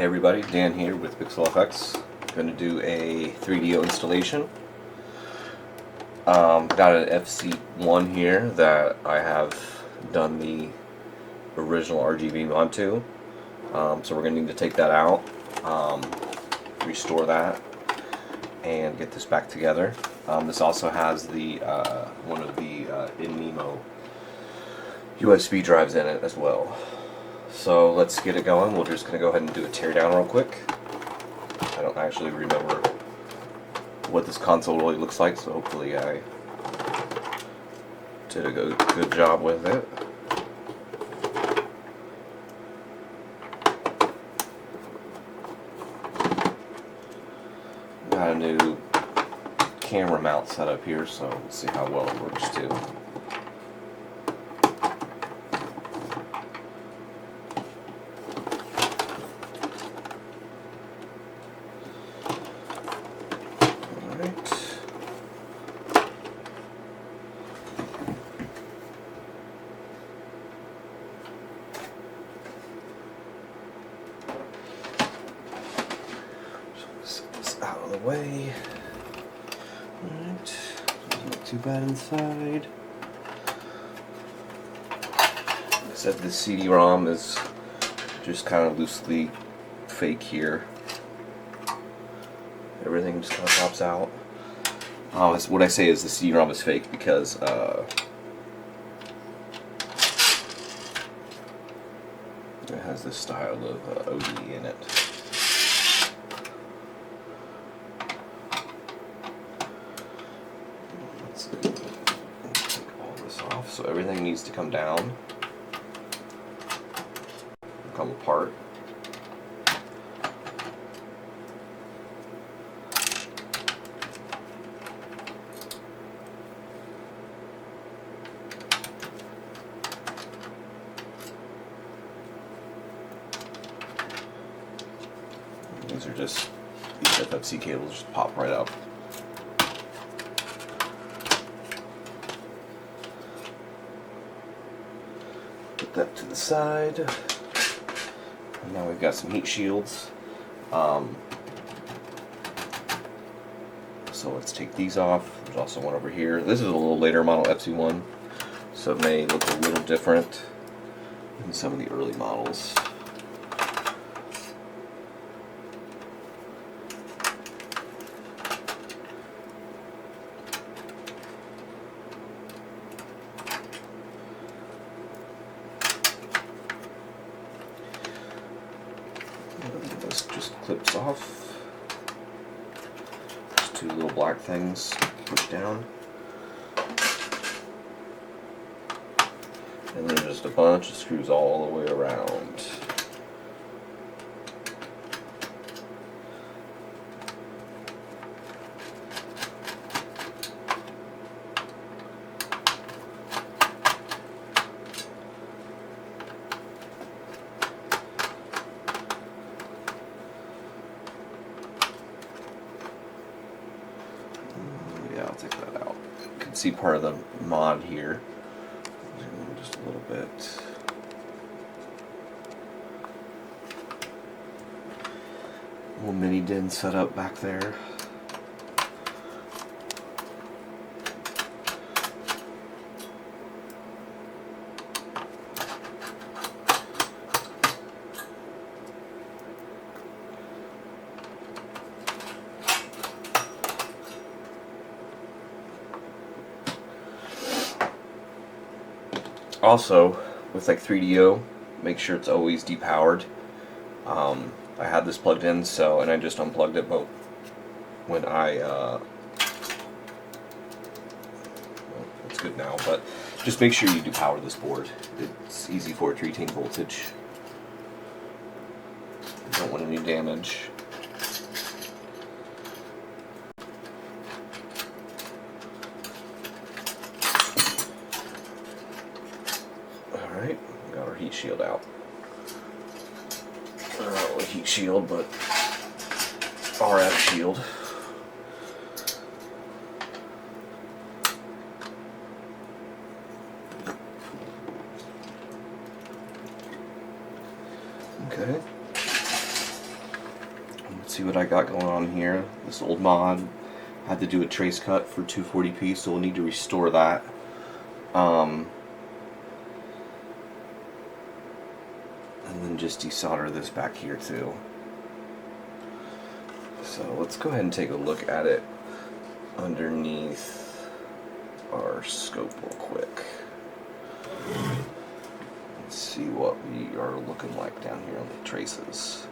Hey everybody, Dan here with PixelFX. I'm going to do a 3DO installation. Got an FZ-1 here that I have done the original RGB onto. So we're going to need to take that out, restore that, and get this back together. This also has the one of the in-Nemo USB drives in it as well. So let's get it going. We're just going to go ahead and do a teardown real quick. I don't actually remember what this console really looks like, so hopefully I did a good job with it. Got a new camera mount set up here, so let's see how well it works too. Set this out of the way. Alright, not too bad inside. Like I said, the CD-ROM is just kind of loosely fake here. Everything just kind of pops out. What I say is the CD-ROM is fake because it has this style of OD in it. Let's take all this off. So everything needs to come down, come apart. These are just, these FFC cables just pop right up. Put that to the side. And now we've got some heat shields. So let's take these off. There's also one over here. This is a little later model FZ-1, so it may look a little different than some of the early models. This just clips off. Just two little black things push down. And then just a bunch of screws all the way around. Yeah, I'll take that out. You can see part of the mod here. Just a little bit. Little mini den set up back there. Also, with like 3DO, make sure it's always depowered. I had this plugged in, and I just unplugged it, but when well, it's good now, but just make sure you depower this board. It's easy for it to retain voltage. You don't want any damage. Alright, got our heat shield out. Not really heat shield, but RF shield. Okay. Let's see what I got going on here. This old mod had to do a trace cut for 240p, so we'll need to restore that. And then just desolder this back here too. So let's go ahead and take a look at it underneath our scope real quick. Let's see what we are looking like down here on the traces.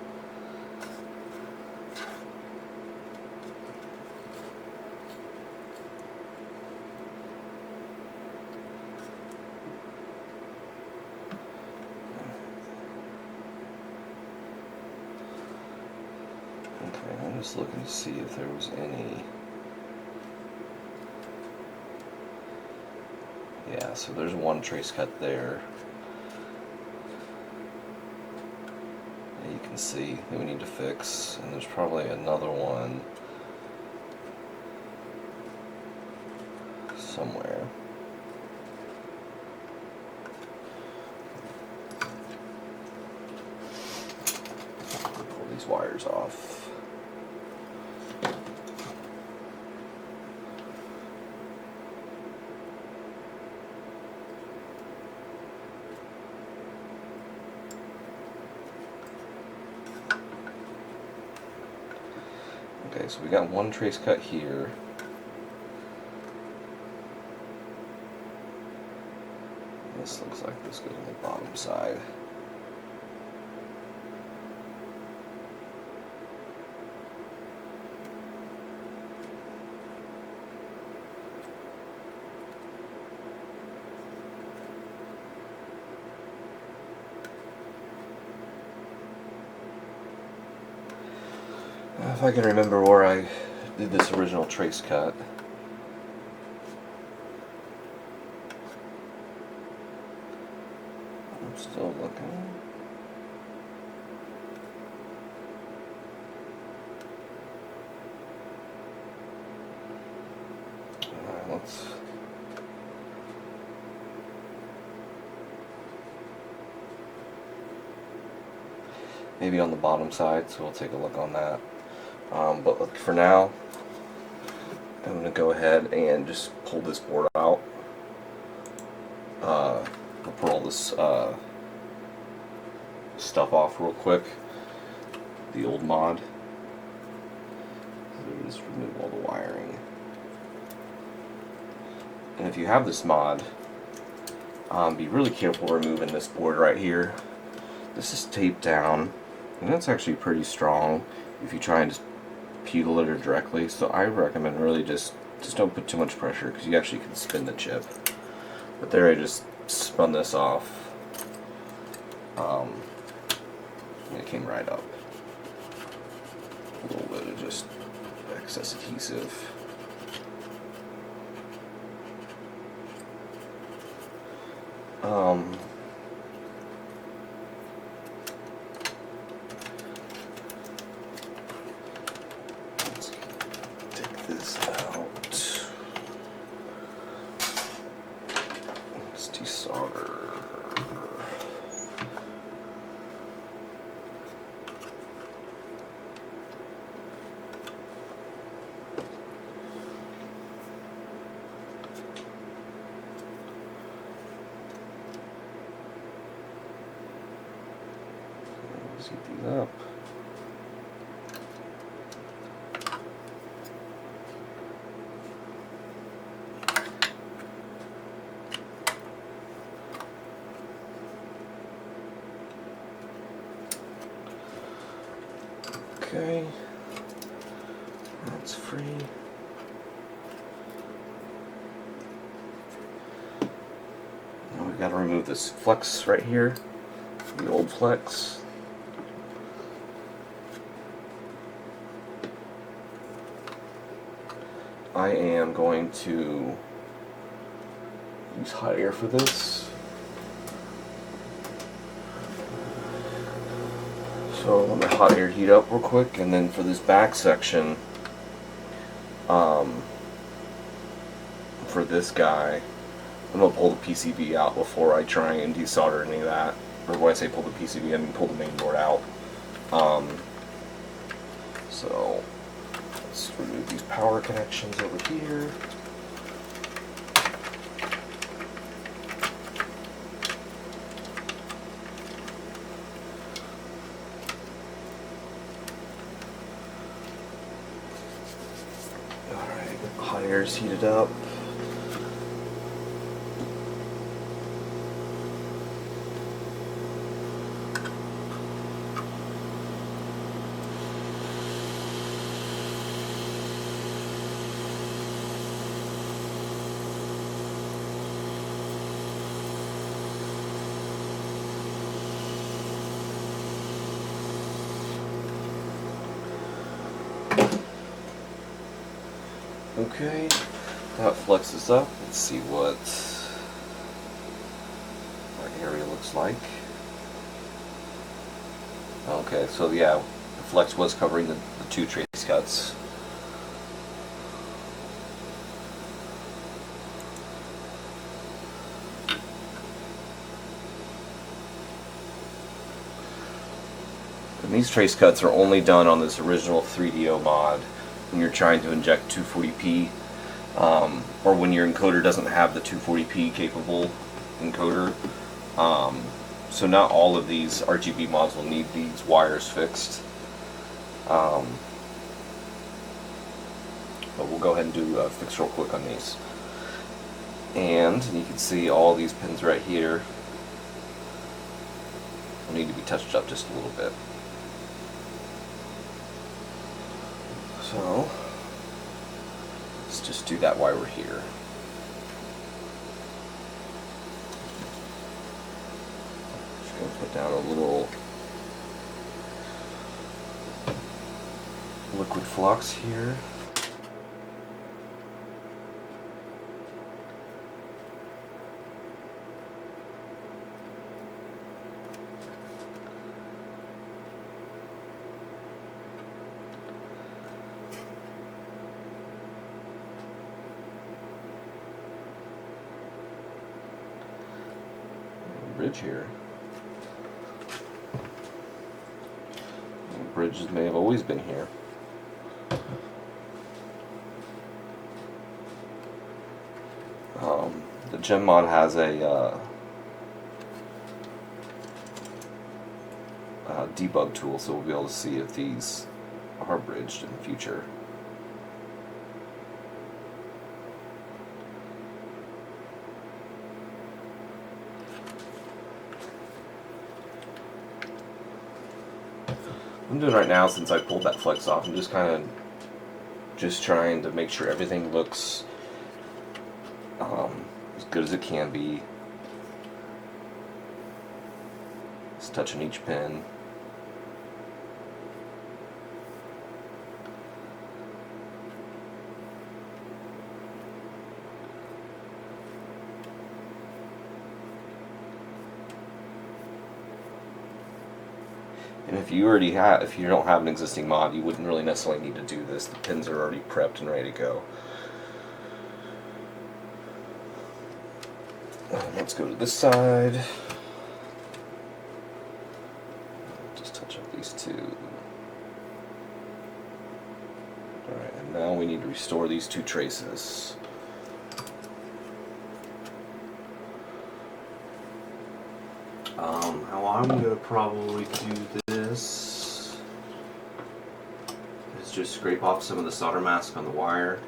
Okay, I'm just looking to see if there was any. Yeah, so there's one trace cut there. Yeah, you can see that we need to fix, and there's probably another one somewhere. Pull these wires off. Okay, so we got one trace cut here. This looks like this goes on the bottom side. If I can remember where I did this original trace cut. I'm still looking. Alright, let's... maybe on the bottom side, so we'll take a look on that. But look, for now, I'm going to go ahead and just pull this board out. I'll pull all this stuff off real quick. The old mod. So just remove all the wiring. And if you have this mod, be really careful removing this board right here. This is taped down, and that's actually pretty strong if you try and just pedal it or directly, so I recommend really just don't put too much pressure, because you actually can spin the chip. But there, I just spun this off, and it came right up. A little bit of just excess adhesive. Let's take this out. Let's desolder. Let's heat these up. Okay, that's free. Now we've got to remove this flex right here, the old flex. I am going to use hot air for this. So let my hot air heat up real quick, and then for this back section, for this guy, I'm going to pull the PCB out before I try and desolder any of that. Or when I say pull the PCB, I mean pull the main board out. So let's remove these power connections over here. Alright, hot air's heated up. Okay, that flexes up. Let's see what our area looks like. Okay, so yeah, the flex was covering the two trace cuts. And these trace cuts are only done on this original 3DO mod when you're trying to inject 240p, or when your encoder doesn't have the 240p capable encoder. So not all of these RGB mods will need these wires fixed. But we'll go ahead and do a fix real quick on these. And you can see all these pins right here will need to be touched up just a little bit. So let's just do that while we're here. Just going to put down a little liquid flux here. Bridge here. Bridges may have always been here. The gem mod has a debug tool, so we'll be able to see if these are bridged in the future. I'm doing right now, since I pulled that flex off, I'm just kind of trying to make sure everything looks as good as it can be. Just touching each pin. And if you don't have an existing mod, you wouldn't really necessarily need to do this. The pins are already prepped and ready to go. Let's go to this side. Just touch up these two. Alright, and now we need to restore these two traces. How I'm going to probably do this is just scrape off some of the solder mask on the wire.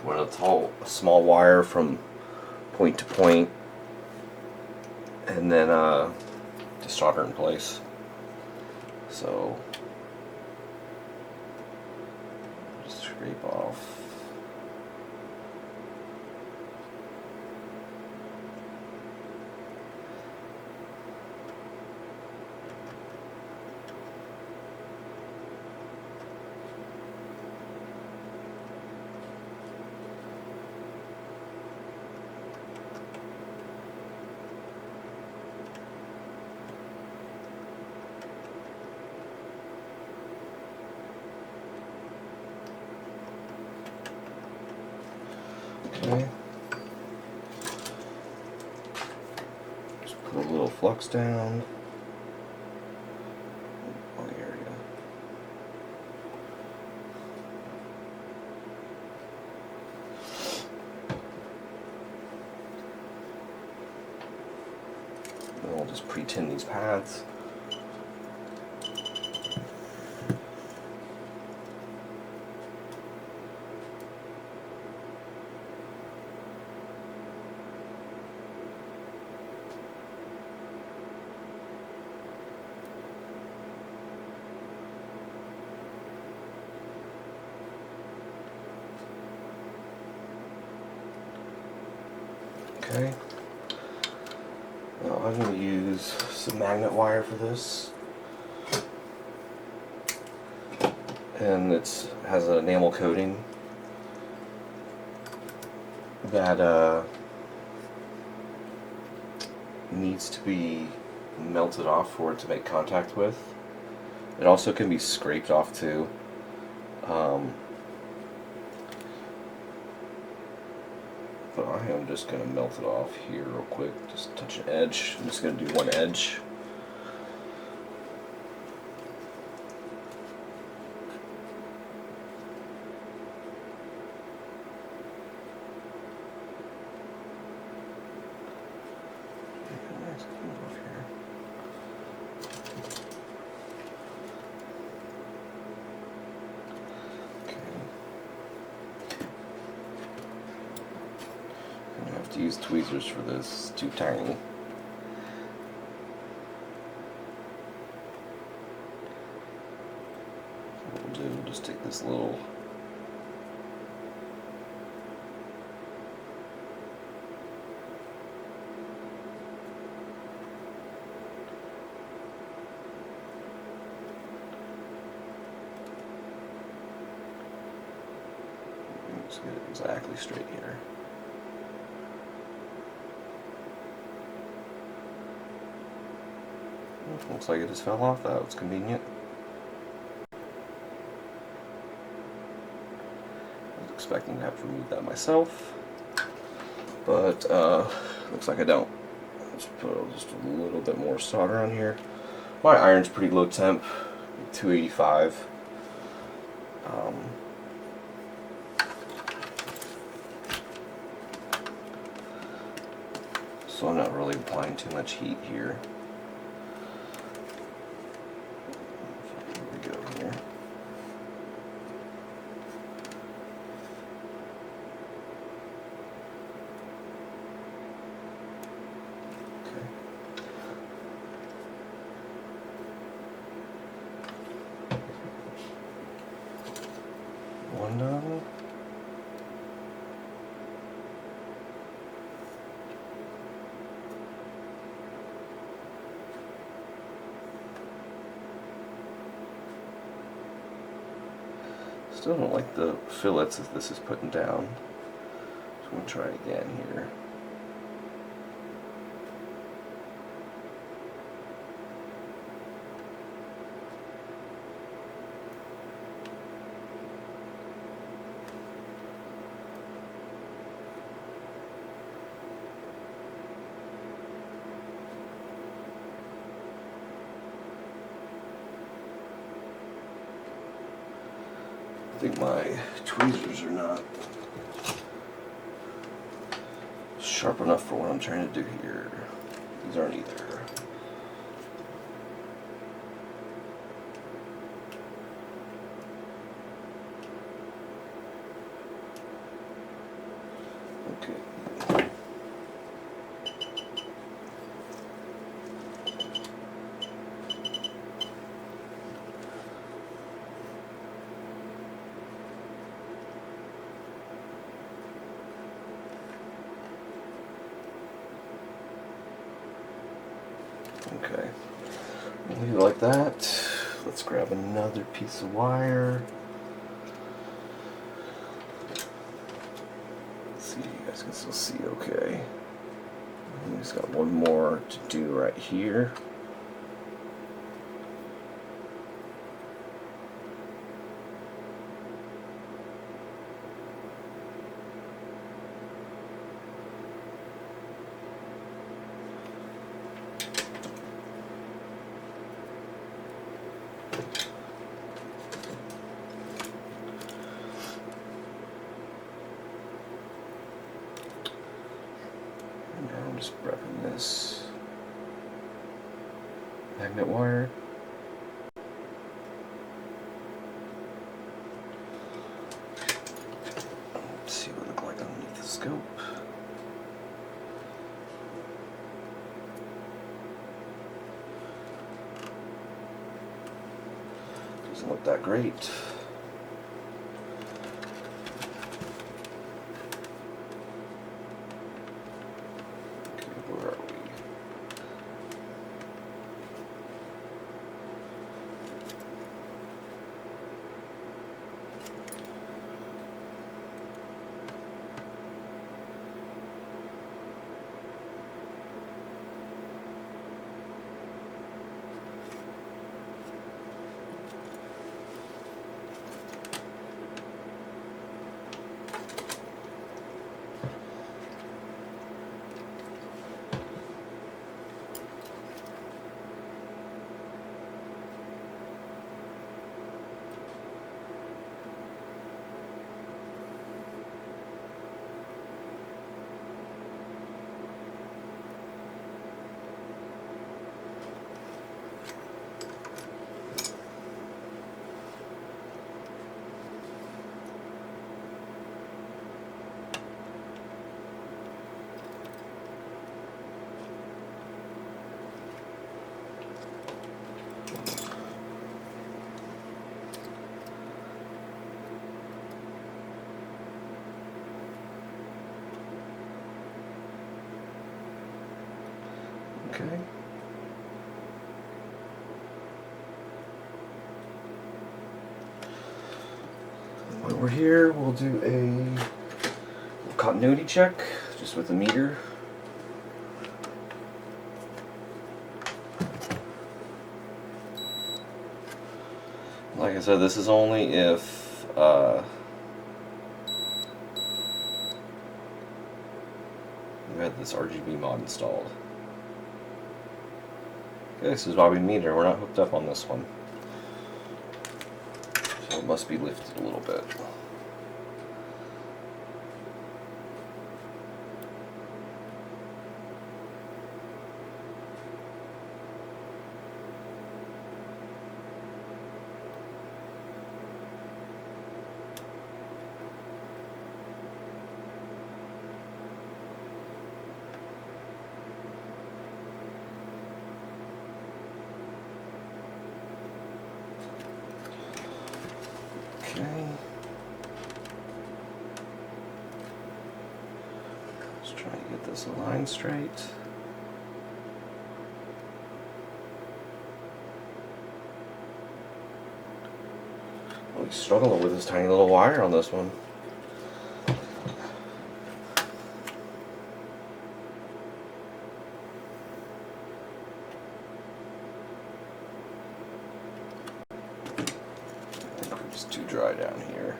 Run a small wire from point to point, and then just solder in place. So just scrape off. Okay. Just put a little flux down. Oh, area. just pre-tin these pads. Okay. Now I'm going to use some magnet wire for this, and it has an enamel coating that needs to be melted off for it to make contact with. It also can be scraped off too. But I am just going to melt it off here real quick. Just touch an edge. I'm just going to do one edge. To use tweezers for this, it's too tiny. What we'll do, we'll just take this little just get it exactly straight here. Looks like it just fell off. That was convenient. I was expecting to have to remove that myself, but looks like I don't. Let's put just a little bit more solder on here. My iron's pretty low temp, 285. So I'm not really applying too much heat here. One done. Still don't like the fillets as this is putting down. So I'm going to try again here. I think my tweezers are not sharp enough for what I'm trying to do here. These aren't either. Okay. Okay, we'll leave it like that. Let's grab another piece of wire. Let's see, you guys can still see okay. We just got one more to do right here. I'm just prepping this. magnet wire. Let's see what it looks like underneath the scope. Doesn't look that great. Okay. While we're here, we'll do a continuity check just with the meter. Like I said, this is only if we had this RGB mod installed. Okay, this is Bobby meter. We're not hooked up on this one, so it must be lifted a little bit. Okay. Let's try to get this aligned straight. Really struggling with this tiny little wire on this one. It's too dry down here.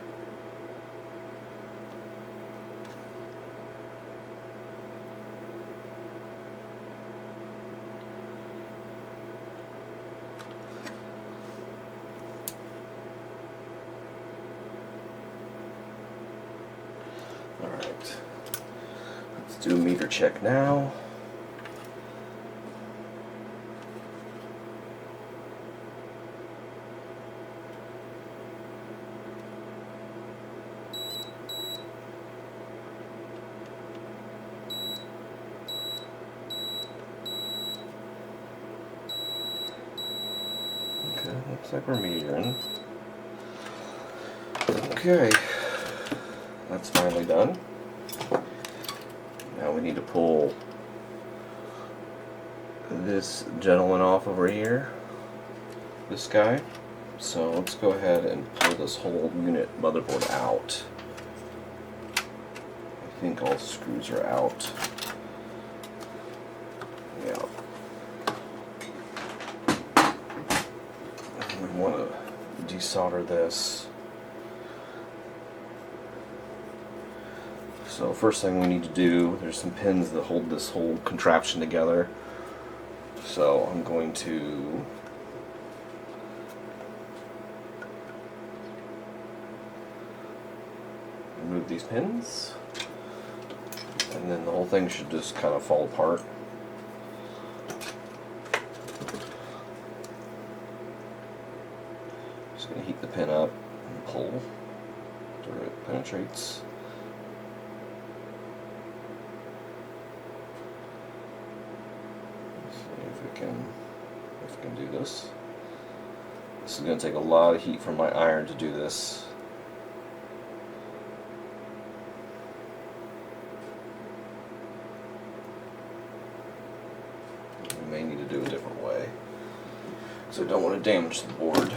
All right, let's do a meter check now. Looks like we're metering. Okay, that's finally done. Now we need to pull this gentleman off over here, this guy. So let's go ahead and pull this whole unit motherboard out. I think all the screws are out. Yeah. We want to desolder this. So first thing we need to do, there's some pins that hold this whole contraption together. So I'm going to remove these pins, and then the whole thing should just kind of fall apart. Just going to heat the pin up and pull until it penetrates. Let's see if we can do this. This is going to take a lot of heat from my iron to do this. We may need to do a different way, so I don't want to damage the board.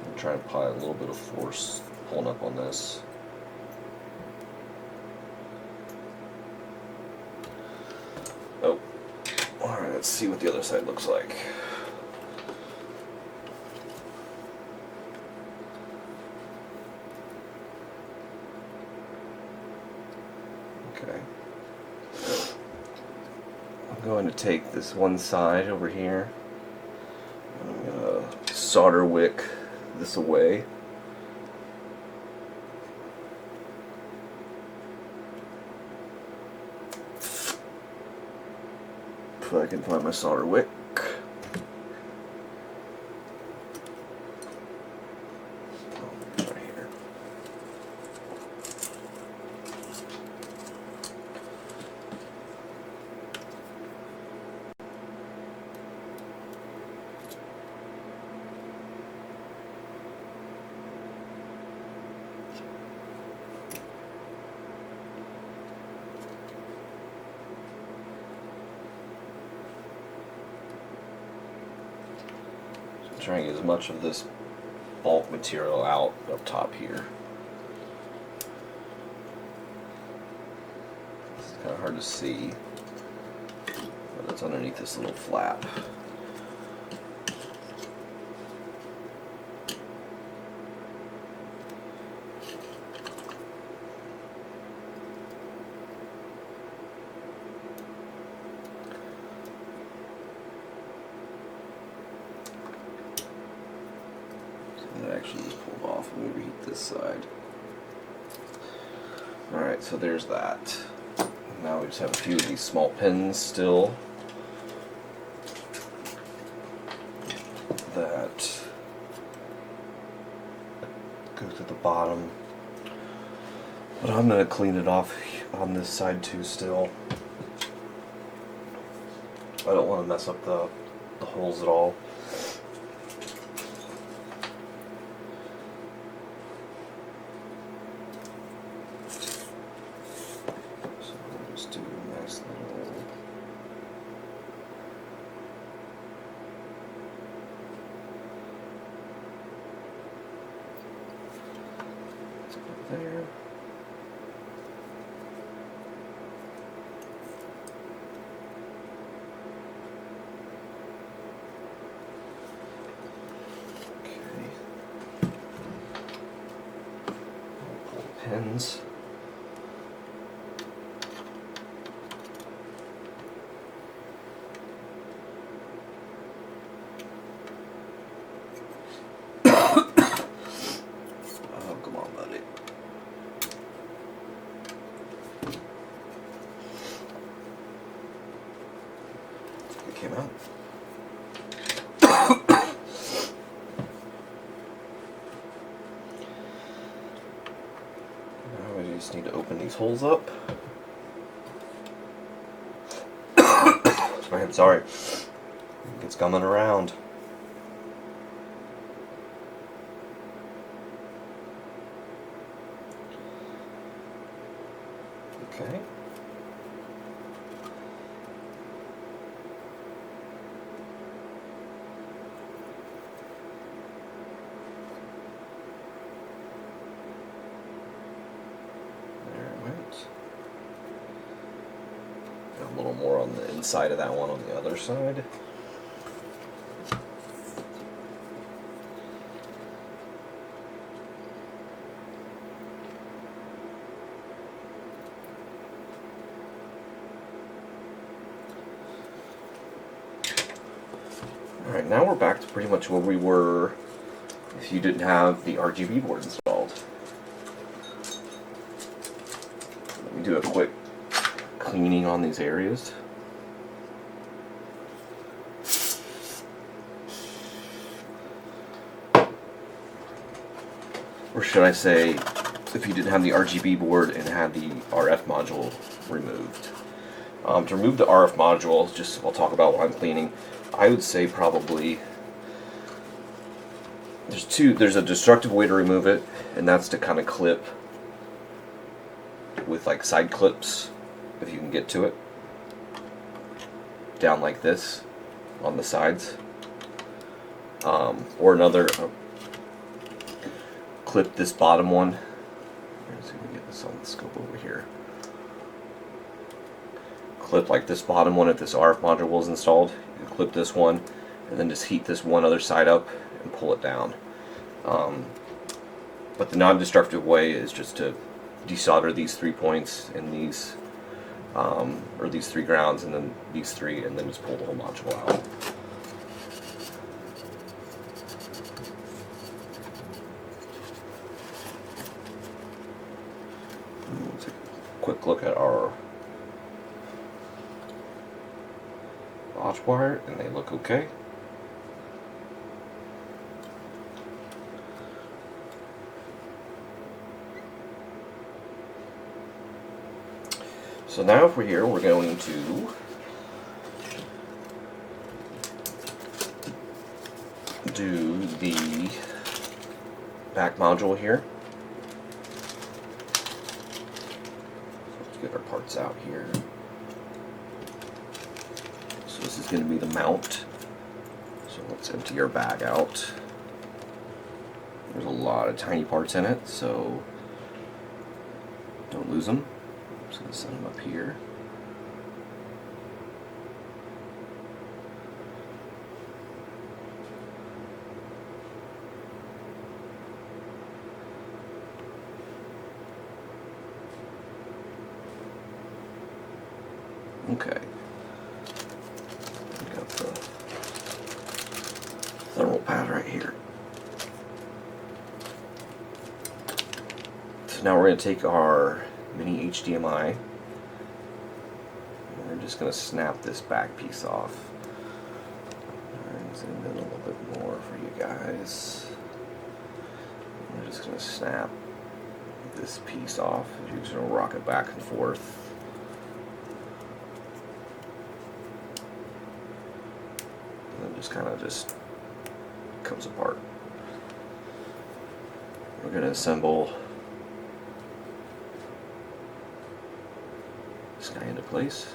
I'm trying to apply a little bit of force pulling up on this. Oh, alright, let's see what the other side looks like. Okay. I'm going to take this one side over here, and I'm going to solder wick this away. If I can find my solder wick. Oh, it's right here. Trying to get as much of this bulk material out up top here. It's kind of hard to see, but it's underneath this little flap. That actually just pulled off. Let me reheat this side. Alright, so there's that. Now we just have a few of these small pins still that go to the bottom. But I'm going to clean it off on this side too still. I don't want to mess up the holes at all. There. Okay. I'll pull the pins. Oh, come on, buddy. Came out. Now we just need to open these holes up. I'm sorry. It's coming around. Okay. A little more on the inside of that one on the other side. Alright, now we're back to pretty much where we were if you didn't have the RGB board installed. Let me do a quick cleaning on these areas. or should I say, if you didn't have the RGB board and had the RF module removed. To remove the RF module, just I'll talk about what I'm cleaning. I would say probably there's a destructive way to remove it, and that's to kind of clip with like side clips, if you can get to it, down like this on the sides, or another clip this bottom one. Let's see if we can get this on the scope over here. Clip like this bottom one if this RF module was installed. You can clip this one and then just heat this one other side up and pull it down. But the non-destructive way is just to desolder these 3 points and these, or these 3 grounds and then these 3, and then just pull the whole module out. Let's take a quick look at our watch wire, and they look okay. So now for here, we're going to do the back module here. So let's get our parts out here. So this is going to be the mount. So let's empty our bag out. There's a lot of tiny parts in it, so don't lose them. I'm just going to set them up here. Okay. We got the thermal pad right here. So now we're going to take our mini HDMI, and we're just going to snap this back piece off. Alright, zoom in a little bit more for you guys. We're just going to snap this piece off. You're just going to rock it back and forth. And it just kind of just comes apart. We're going to assemble this guy into place.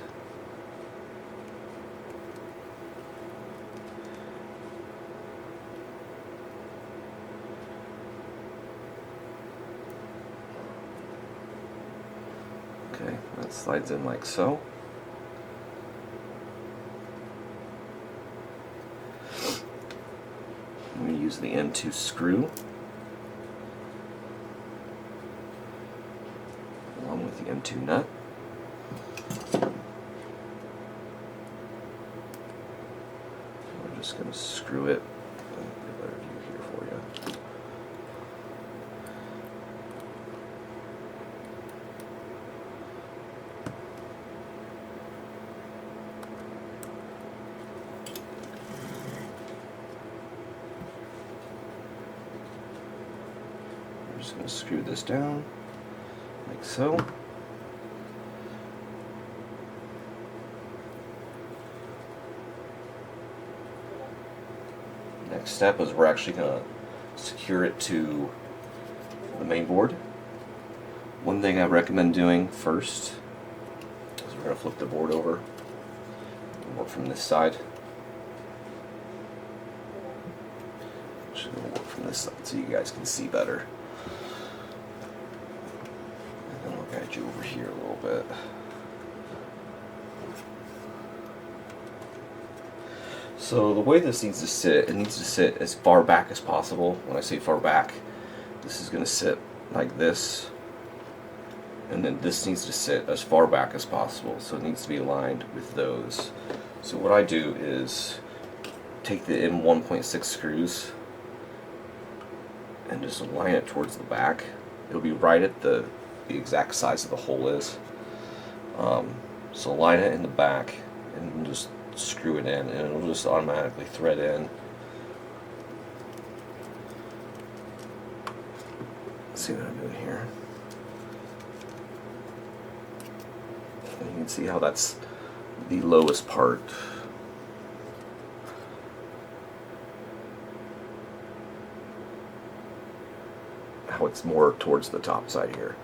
Okay, that slides in like so. I'm going to use the M2 screw along with the M2 nut. We're just going to screw it. Get a better view here for you. I'm just going to screw this down like so. Next step is we're actually going to secure it to the main board. One thing I recommend doing first is we're going to flip the board over and work from this side. Actually, going to work from this side so you guys can see better. And then I'll guide you over here a little bit. So the way this needs to sit, it needs to sit as far back as possible. When I say far back, this is going to sit like this, and then this needs to sit as far back as possible, so it needs to be aligned with those. So what I do is take the M1.6 screws and just align it towards the back. It'll be right at the exact size of the hole is. So align it in the back and just screw it in, and it'll just automatically thread in. here. And you can see how that's the lowest part. How it's more towards the top side here.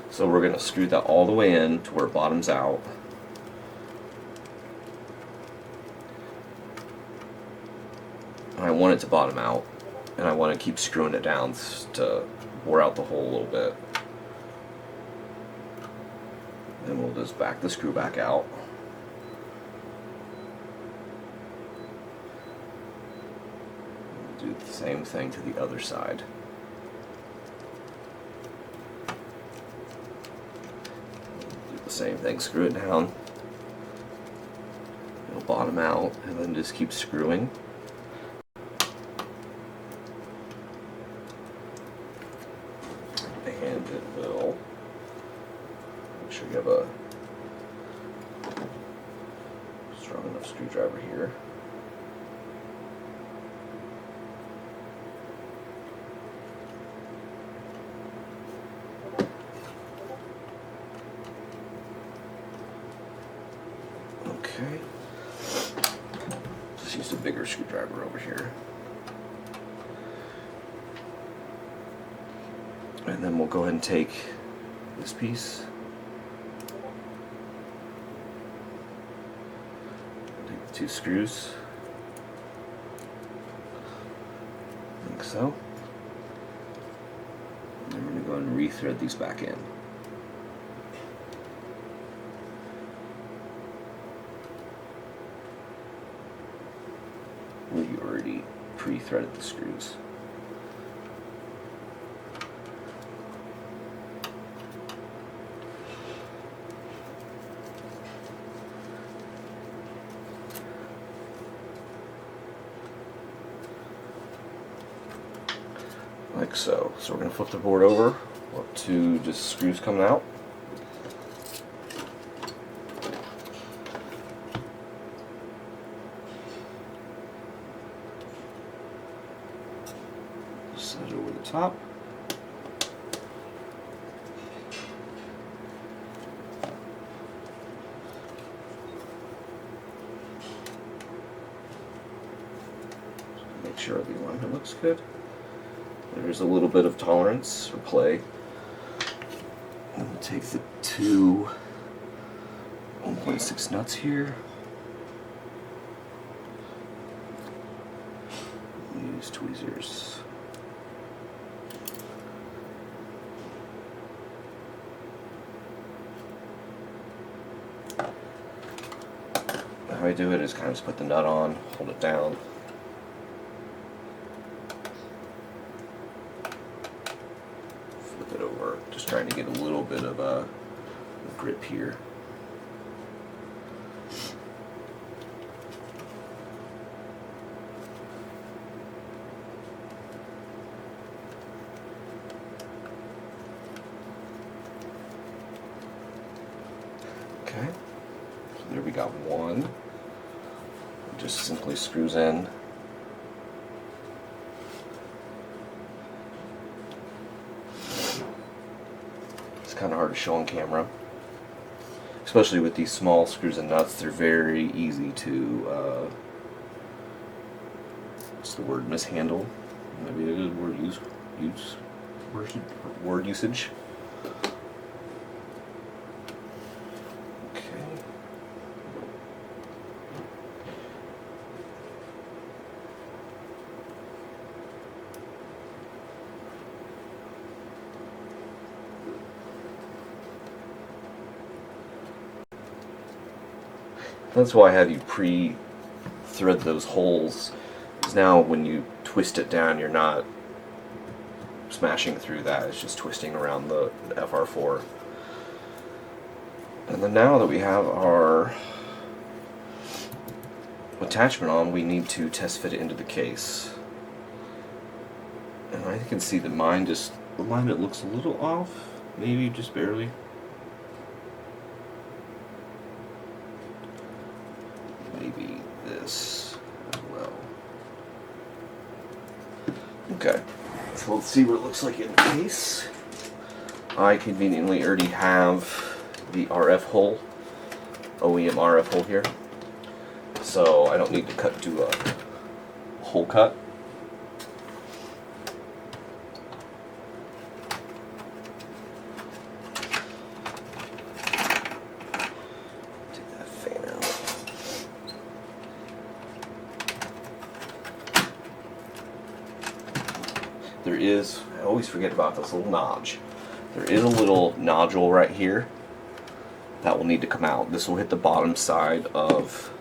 So we're going to screw that all the way in to where it bottoms out. And I want it to bottom out, and I want to keep screwing it down to bore out the hole a little bit. Then we'll just back the screw back out. Do the same thing to the other side. Do the same thing, screw it down. It'll bottom out, and then just keep screwing. And it will. Make sure you have a strong enough screwdriver here. Okay. Just use a bigger screwdriver over here. And then we'll go ahead and take this piece, take the 2 screws, like so, and then we're going to go and re-thread these back in. We already pre-threaded the screws. Like so. So we're going to flip the board over up to just screws coming out. Set it over the top. Make sure the alignment looks good. There's a little bit of tolerance or play. And we'll take the 2 1.6 nuts here. Use tweezers. How I do it is kind of just put the nut on, hold it down. Flip it over, just trying to get a little bit of a grip here. Okay, so there we got one. It just simply screws in. It's kind of hard to show on camera, especially with these small screws and nuts. They're very easy to, what's the word, mishandle? Maybe a good word usage. That's why I have you pre-thread those holes, because now when you twist it down, you're not smashing through that, it's just twisting around the FR4. And then now that we have our attachment on, we need to test fit it into the case. And I can see that mine just, the alignment looks a little off, maybe just barely. Maybe this as well. Okay, so let's see what it looks like in the case. I conveniently already have the RF hole, OEM RF hole here, so I don't need to do a hole cut. Take that fan out. There is, I always forget about this little notch. There is a little nodule right here that will need to come out. This will hit the bottom side of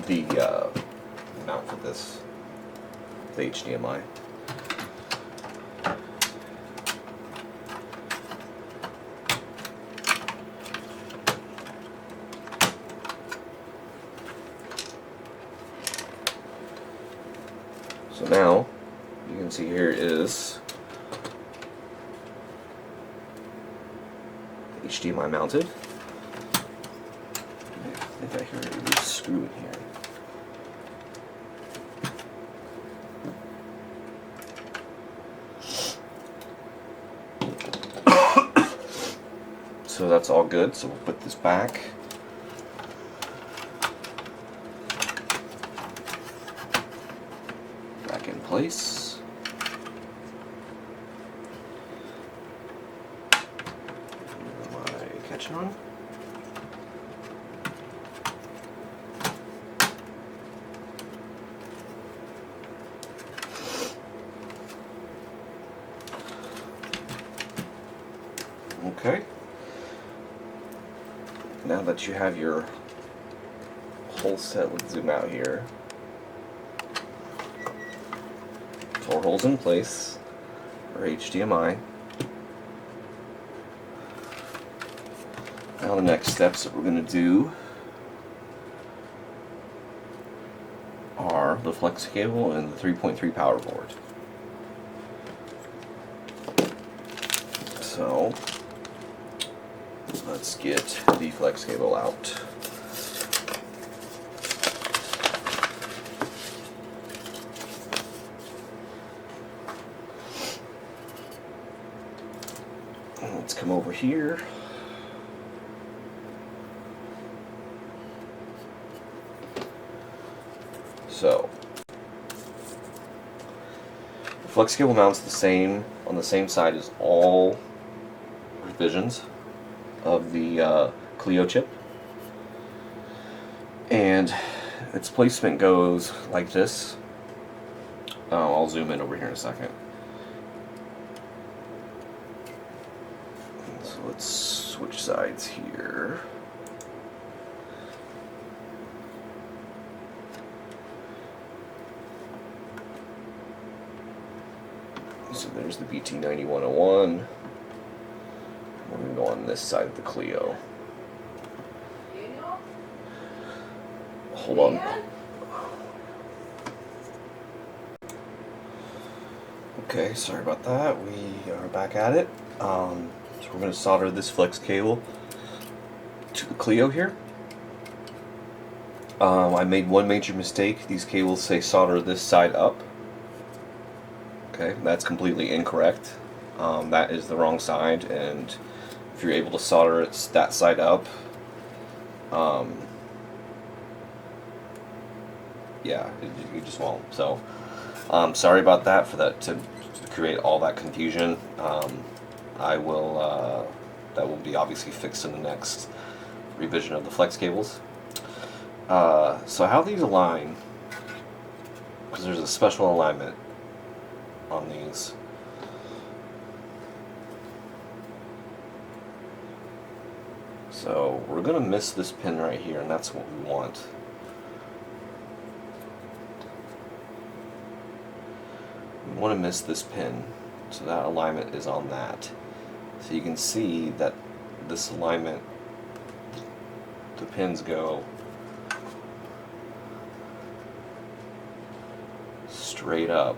the mount for this, the HDMI. So now, you can see here is HDMI mounted. I think I hear a loose screw in here. So that's all good, so we'll put this back. In place. My catch on. Okay. Now that you have your whole set, let's zoom out here. 4 holes in place for HDMI. Now the next steps that we're going to do are the flex cable and the 3.3 power board. So let's get the flex cable out. Let's come over here. So the flex cable mounts the same on the same side as all revisions of the Clio chip, and its placement goes like this. I'll zoom in over here in a second. So let's switch sides here. So there's the BT9101. We're going to go on this side of the Clio. Hold on. Okay, sorry about that. We are back at it. So we're going to solder this flex cable to the Clio here. I made one major mistake. These cables say solder this side up. Okay, that's completely incorrect. That is the wrong side, and if you're able to solder it that side up, yeah, you just won't. So, sorry about that for that, to create all that confusion. I will, that will be obviously fixed in the next revision of the flex cables. So how these align, because there's a special alignment on these. So we're going to miss this pin right here, and that's what we want. We want to miss this pin, so that alignment is on that. So you can see that this alignment, the pins go straight up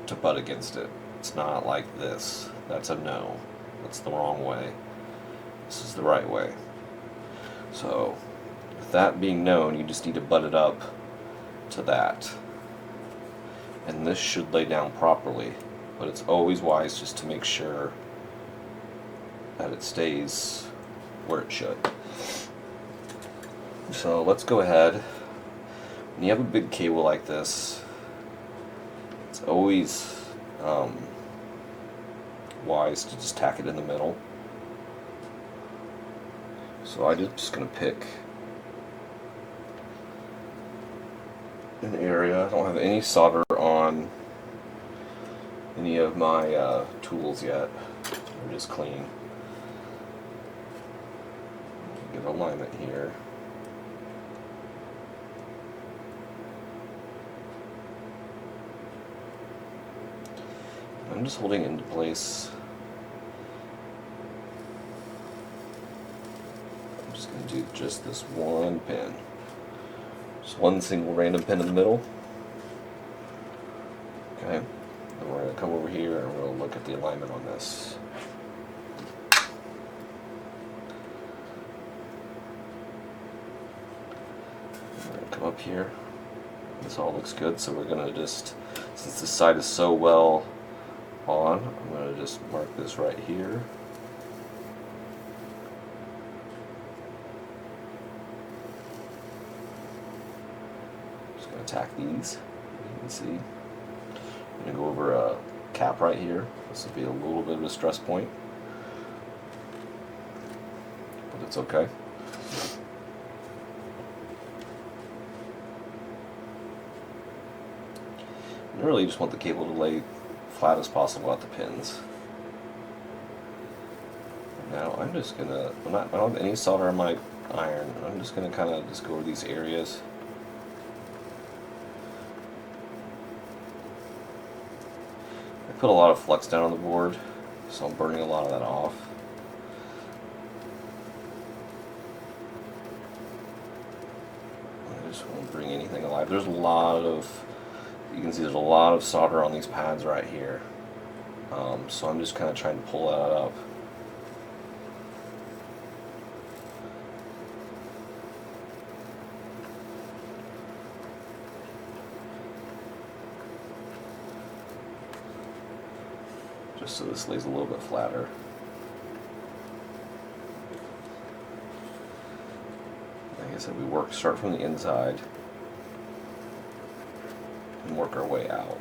to butt against it. It's not like this. That's a no. That's the wrong way. This is the right way. So with that being known, you just need to butt it up to that. and this should lay down properly, but it's always wise just to make sure that it stays where it should. So let's go ahead. When you have a big cable like this, it's always wise to just tack it in the middle. So I'm just going to pick an area. I don't have any solder on any of my tools yet. They're just clean. Get alignment here. I'm just holding it into place. I'm just going to do just this one pin. Just one single random pin in the middle. Okay. Then we're going to come over here and we're going to look at the alignment on this. We're going to come up here. This all looks good, so we're going to just, since this side is so well on, I'm going to just mark this right here. Just going to tack these. You can see. I'm going to go over a cap right here. This will be a little bit of a stress point, but it's okay. I really just want the cable to lay flat as possible at the pins. Now I'm just gonna, I don't have any solder on my iron. I'm just gonna kind of just go over these areas. I put a lot of flux down on the board, so I'm burning a lot of that off. I just won't bring anything alive. There's a lot of, you can see there's a lot of solder on these pads right here. So I'm just kind of trying to pull that up. Just so this lays a little bit flatter. Like I said, we start from the inside and work our way out.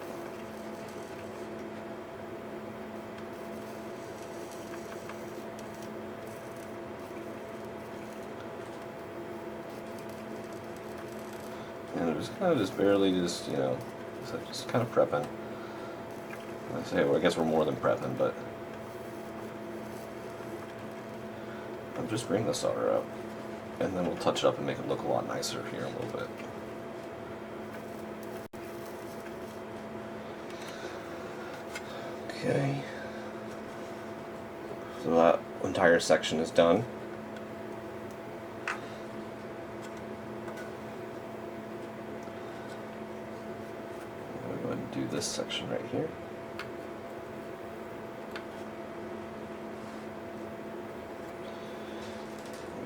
And I'm just kind of just barely just, you know, just kind of prepping. I say, well, I guess we're more than prepping, but I'm just bringing the solder up, and then we'll touch it up and make it look a lot nicer here in a little bit. Okay, so that entire section is done. I'm going to go ahead and do this section right here.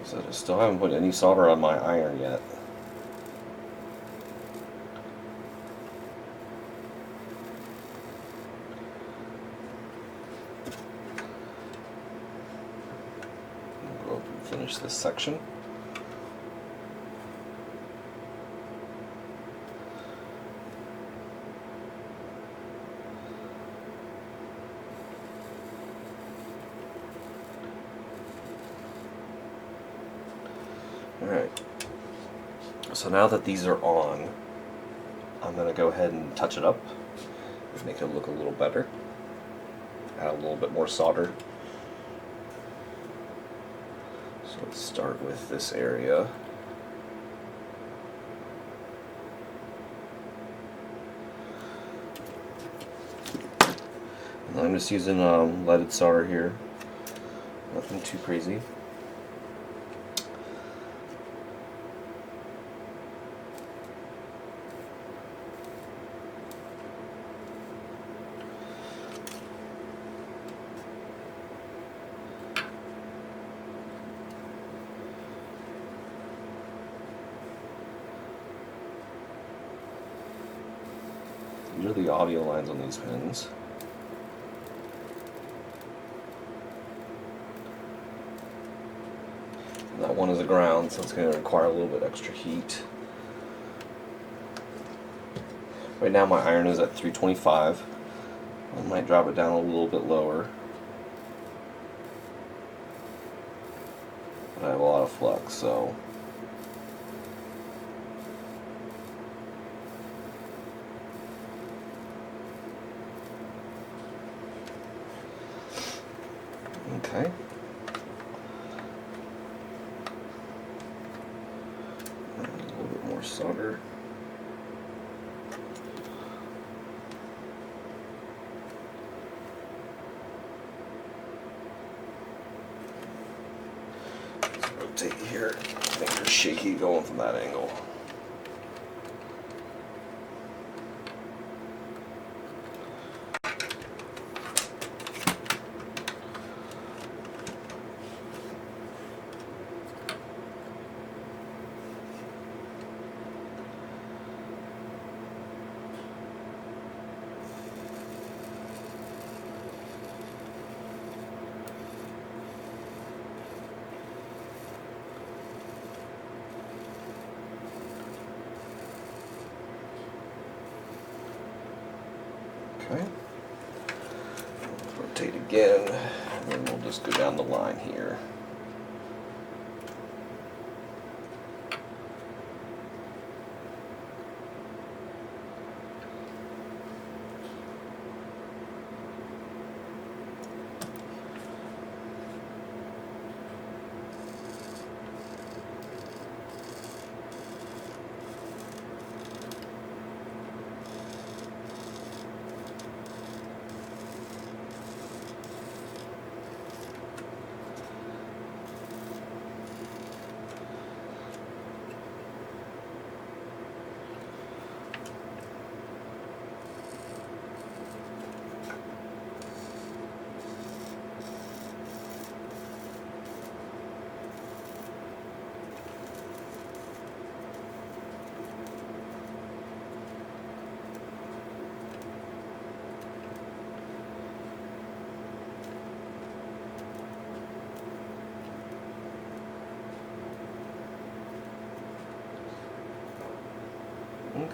So I still haven't put any solder on my iron yet. I'll go up and finish this section. Alright, so now that these are on, I'm going to go ahead and touch it up and make it look a little better. Add a little bit more solder. So let's start with this area. And I'm just using leaded solder here, nothing too crazy. These are the audio lines on these pins. And that one is a ground, so it's going to require a little bit extra heat. Right now my iron is at 325. I might drop it down a little bit lower. But I have a lot of flux, so okay. And a little bit more solder. Let's rotate here. Things are shaky going from that angle. Okay. Rotate again, and then we'll just go down the line here.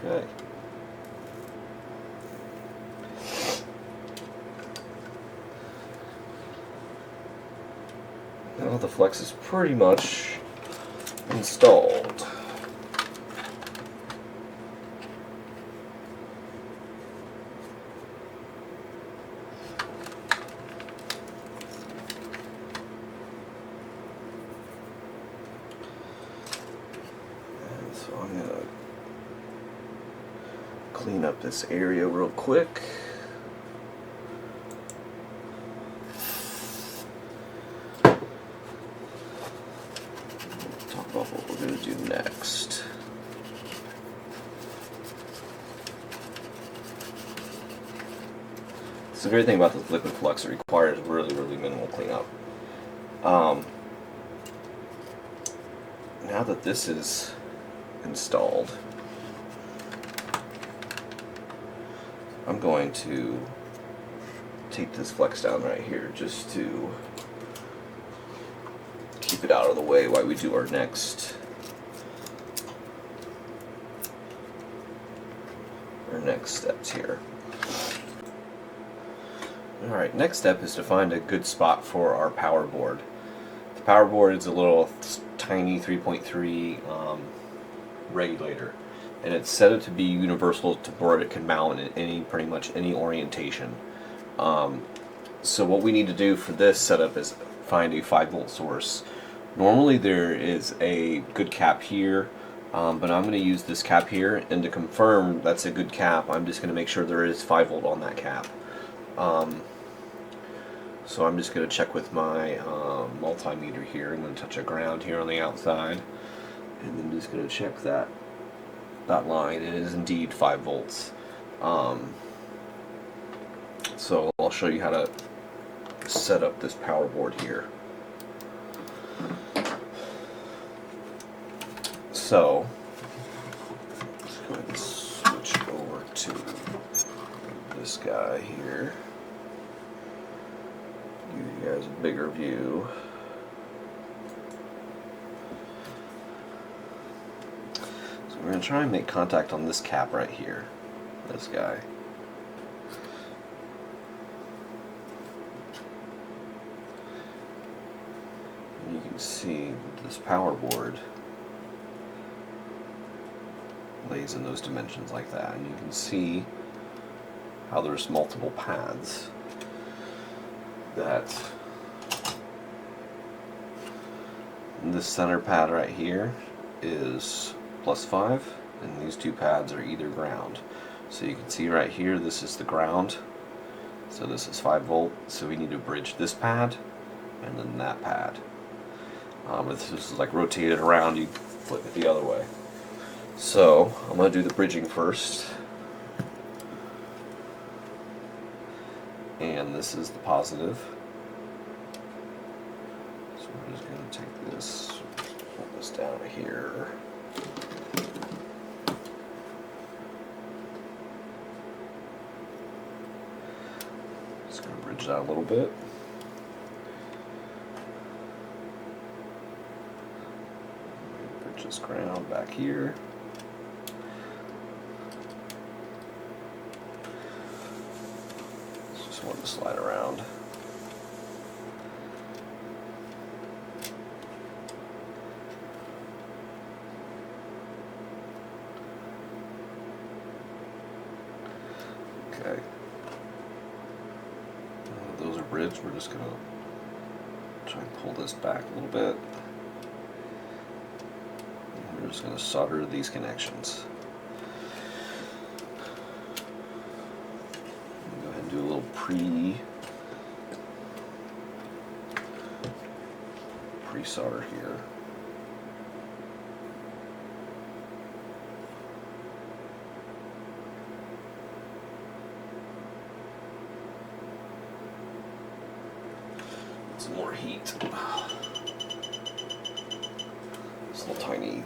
Okay. Now the flex is pretty much installed. And so I'm going to clean up this area real quick. Talk about what we're going to do next. The great thing about this liquid flux, it requires really minimal cleanup. Now that this is installed, I'm going to take this flex down right here just to keep it out of the way while we do our next steps here. Alright, next step is to find a good spot for our power board. The power board is a little tiny 3.3 regulator, and it's set up to be universal to where it can mount in pretty much any orientation. So what we need to do for this setup is find a 5-volt source. Normally there is a good cap here, but I'm going to use this cap here, and to confirm that's a good cap, I'm just going to make sure there is 5-volt on that cap. So I'm just going to check with my multimeter here. I'm going to touch a ground here on the outside, and then just going to check that line. It is indeed 5 volts. So I'll show you how to set up this power board here. So let's go ahead and switch over to this guy here. Give you guys a bigger view. So we're going to try and make contact on this cap right here. This guy. And you can see this power board lays in those dimensions like that, and you can see how there's multiple paths that this center pad right here is +5, and these two pads are either ground. So you can see right here, this is the ground, so this is 5 volt, so we need to bridge this pad and then that pad. If this is like rotated around, you flip it the other way. So I'm going to do the bridging first, and this is the positive. So we're just going to take this, pull this down here. Just going to bridge that a little bit. Bridge this ground back here. Want to slide around. Okay. Those are bridged. We're just going to try and pull this back a little bit. And we're just going to solder these connections. Do a little pre-solder here. Some more heat. This little tiny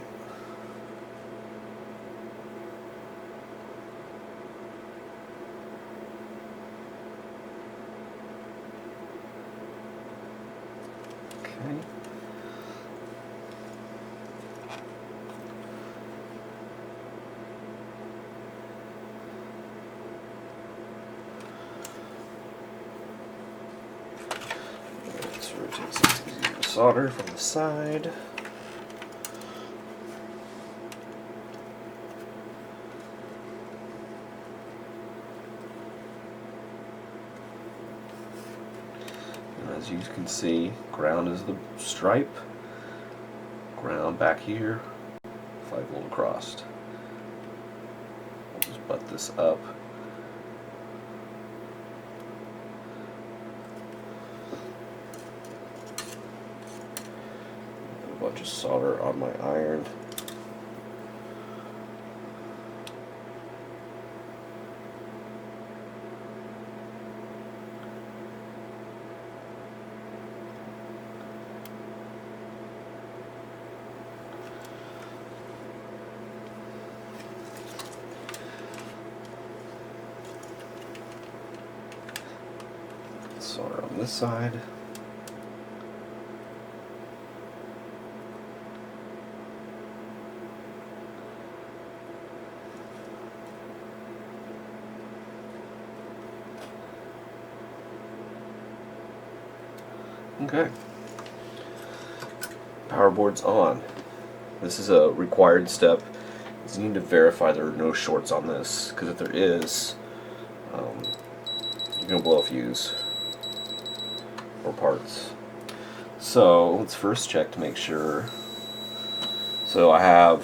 let's rotate so it's easier to solder from the side. As you can see, ground is the stripe, ground back here, 5 volt across. We'll just butt this up. A bunch of solder on my iron. Solder on this side. Okay. Power board's on. This is a required step. You need to verify there are no shorts on this, because if there is, you're going to blow a fuse or parts. So let's first check to make sure. So I have,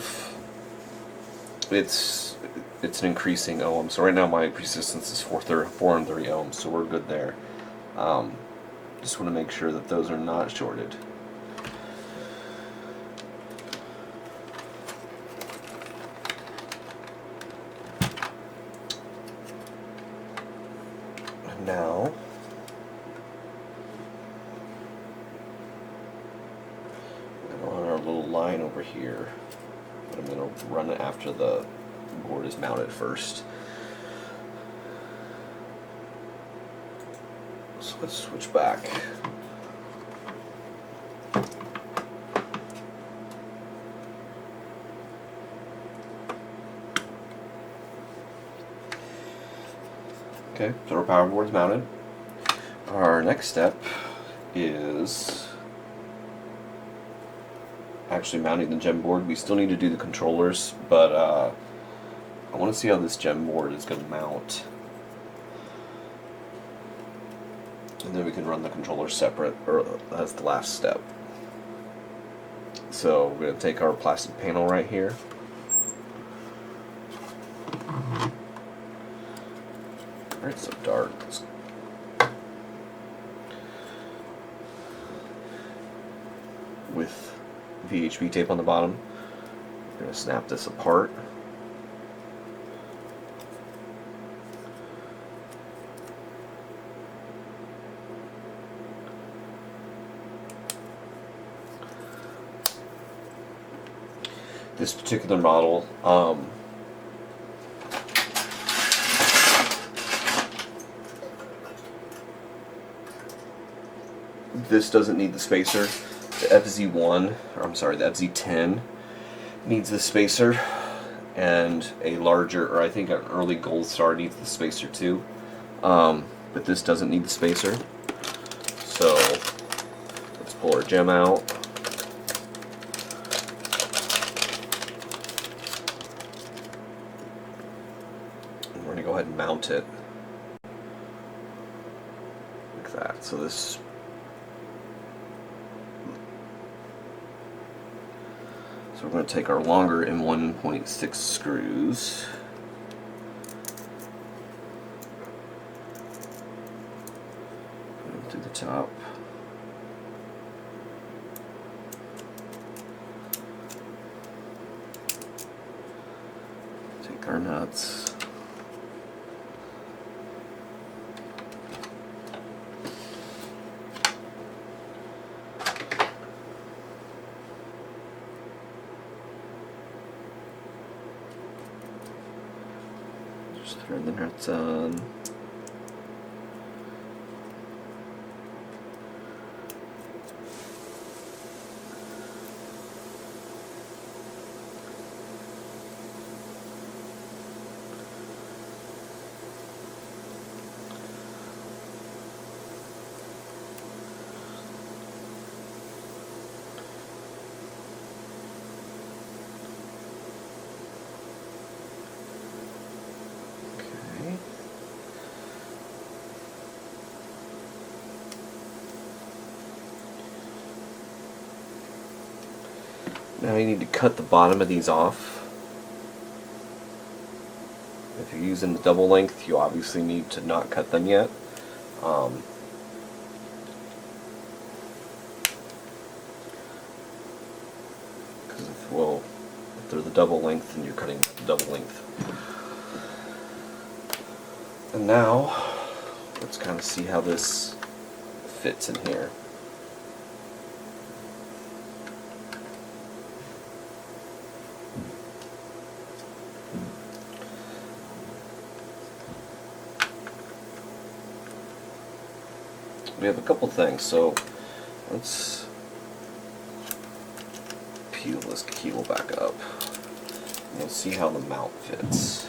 it's an increasing ohm. So right now my resistance is 430 ohms, so we're good there. Just want to make sure that those are not shorted. And now I'm going to run our little line over here, but I'm going to run it after the board is mounted first. So let's switch back. Okay, so our power board's mounted. Our next step is actually mounting the gem board. We still need to do the controllers, but I want to see how this gem board is going to mount. And then we can run the controllers separate, or that's the last step. So we're going to take our plastic panel right here. It's so dark. With VHB tape on the bottom, we're going to snap this apart. This particular model, this doesn't need the spacer. The FZ-1, or I'm sorry, the FZ-10 needs the spacer, and a larger, or I think an early Gold Star needs the spacer too. But this doesn't need the spacer. So let's pull our gem out. And we're going to go ahead and mount it like that. So this. So we're going to take our longer and 1.6 screws. Put them through the top. Take our nuts. Just throw the nuts on. Now you need to cut the bottom of these off. If you're using the double length, you obviously need to not cut them yet. Because if they're the double length, then you're cutting the double length. And now, let's kind of see how this fits in here. We have a couple things, so let's peel this keel back up and we'll see how the mount fits.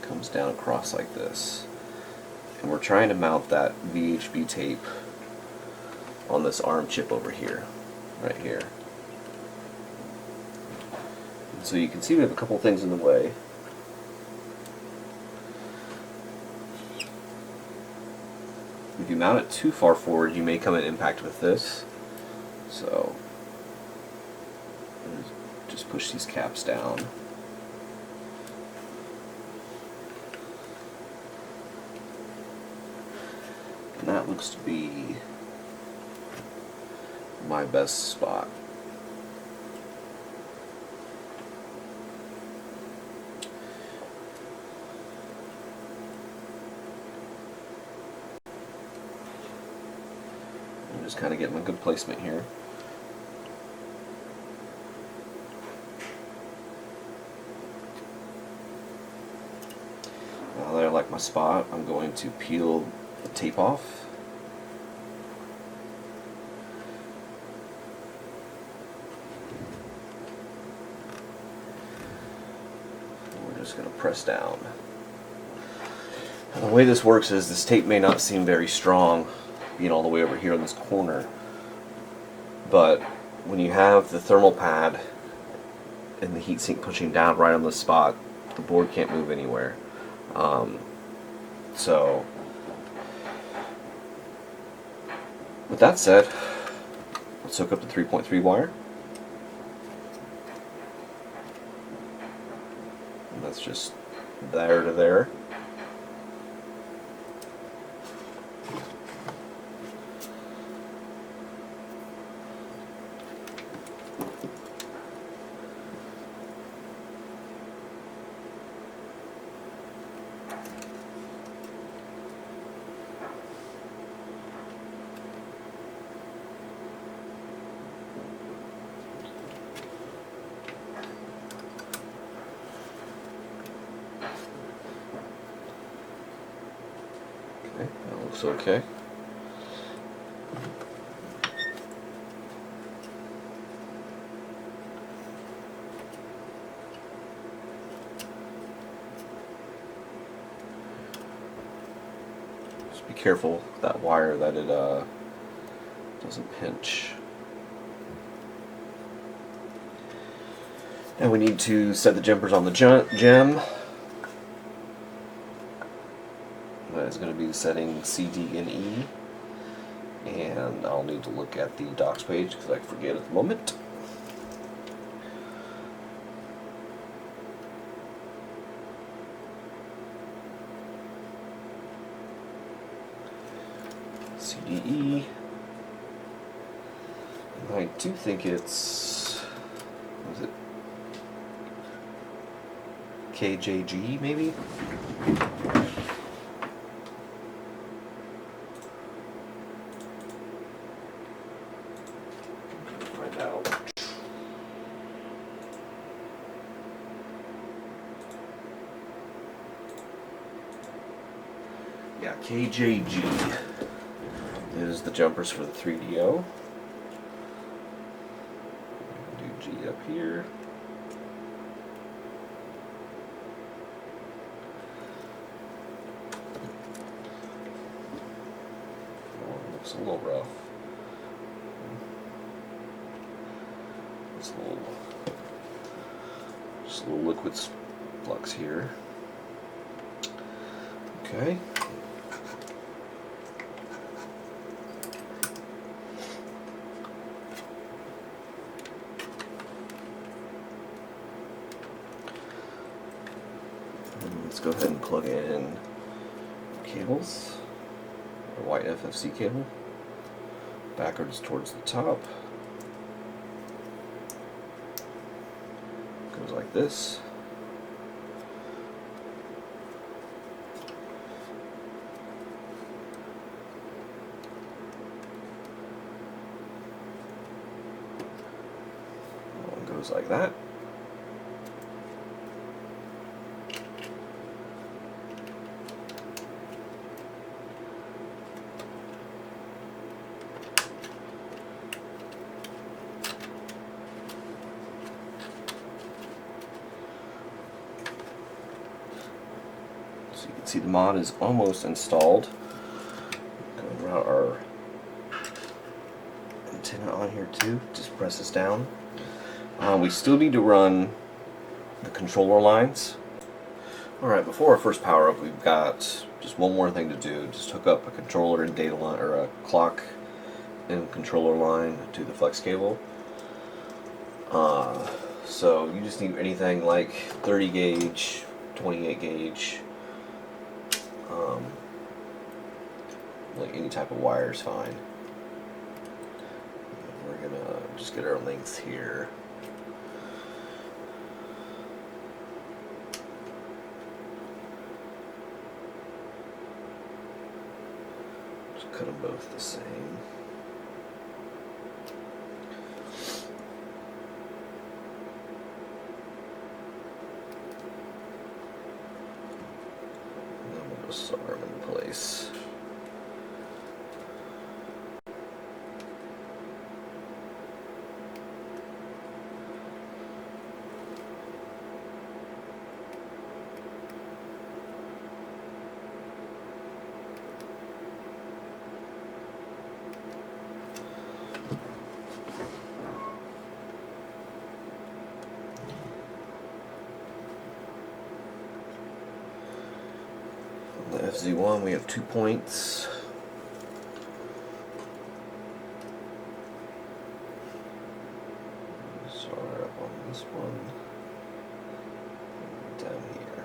Comes down across like this, and we're trying to mount that VHB tape on this arm chip over here, right here. And so you can see we have a couple things in the way. If you mount it too far forward, you may come in impact with this. So just push these caps down. And that looks to be my best spot. Just kind of getting a good placement here. Now that I like my spot, I'm going to peel the tape off. We're just going to press down. And the way this works is this tape may not seem very strong, being all the way over here in this corner, but when you have the thermal pad and the heatsink pushing down right on the spot, the board can't move anywhere. So, with that said, let's hook up the 3.3 wire. And that's just there to there. Okay, that looks okay. Just be careful with that wire that it doesn't pinch. And we need to set the jumpers on the gem. That is going to be the setting C, D, and E. And I'll need to look at the docs page because I forget at the moment. C, D, E. And I do think it's, what is it? KJG maybe? Find out. Yeah, KJG is the jumpers for the 3DO. Do G up here. Looks a little rough. It's just a little liquid flux here. Okay. And let's go ahead and plug in cables. A white FFC cable, backwards towards the top, goes like this. One goes like that. So you can see the mod is almost installed. Going to route our antenna on here too. Just press this down. We still need to run the controller lines. Alright, before our first power up, we've got just one more thing to do. Just hook up a controller and data line, or a clock and controller line to the flex cable. So you just need anything like 30 gauge, 28 gauge, like any type of wire is fine. We're gonna just get our length here. Just cut them both the same. this arm in place. On the FZ-1 we have 2 points. Start up on this one, down here.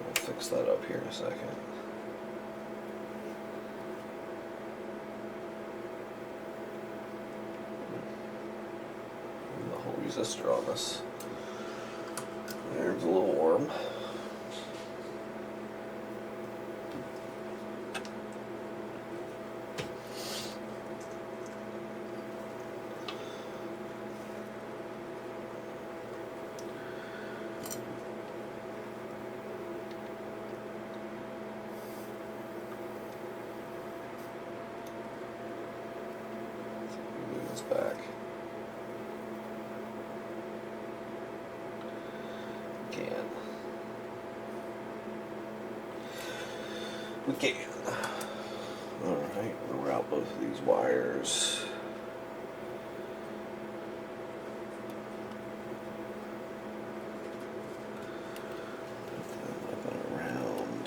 I'll fix that up here in a second. The whole resistor on this. There's a little worm. Move this back. We can. Alright, we'll route both of these wires. Put them around.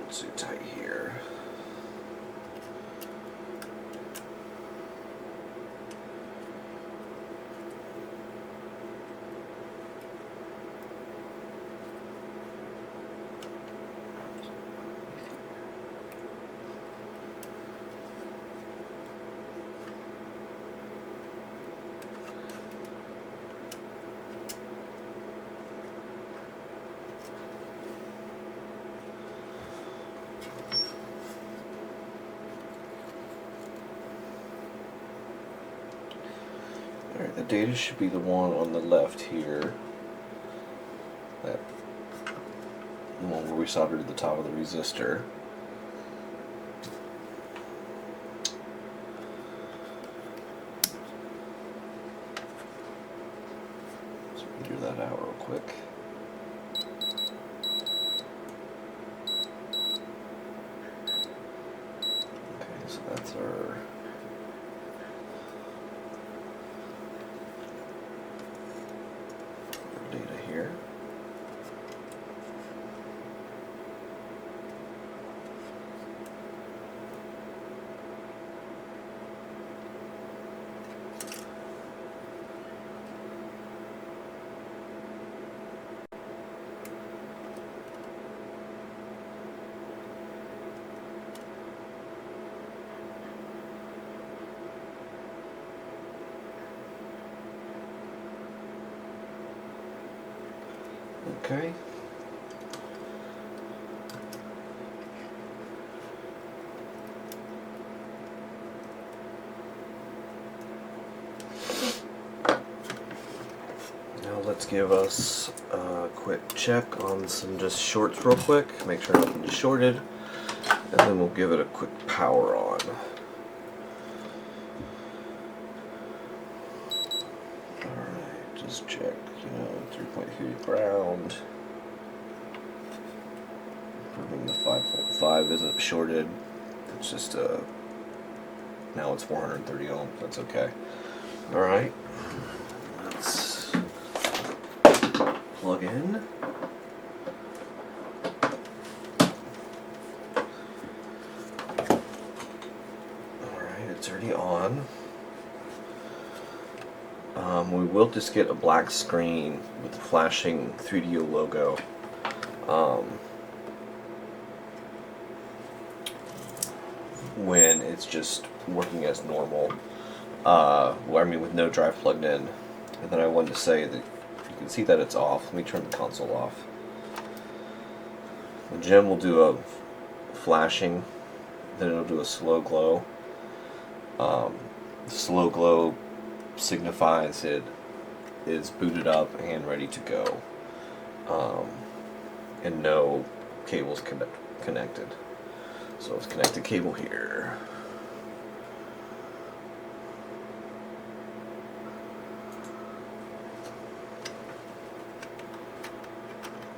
Too tight here. Alright, the data should be the one on the left here. That, the one where we soldered to the top of the resistor. So we can do that out real quick. Okay, so that's our data here. Okay. Now let's give us a quick check on some just shorts real quick. Make sure nothing is shorted. And then we'll give it a quick power on. Alright, just check, 3.3 ground. Proving the 5.5 isn't shorted. It's just now it's 430 ohms, that's okay. Alright, let's plug in. Alright, it's already on. We will just get a black screen with the flashing 3DO logo. when it's just working as normal. Well, I mean, with no drive plugged in. And then I wanted to say that you can see that it's off. Let me turn the console off. The gem will do a flashing, then it'll do a slow glow. Slow glow signifies it is booted up and ready to go, and no cables connected. So let's connect the cable here.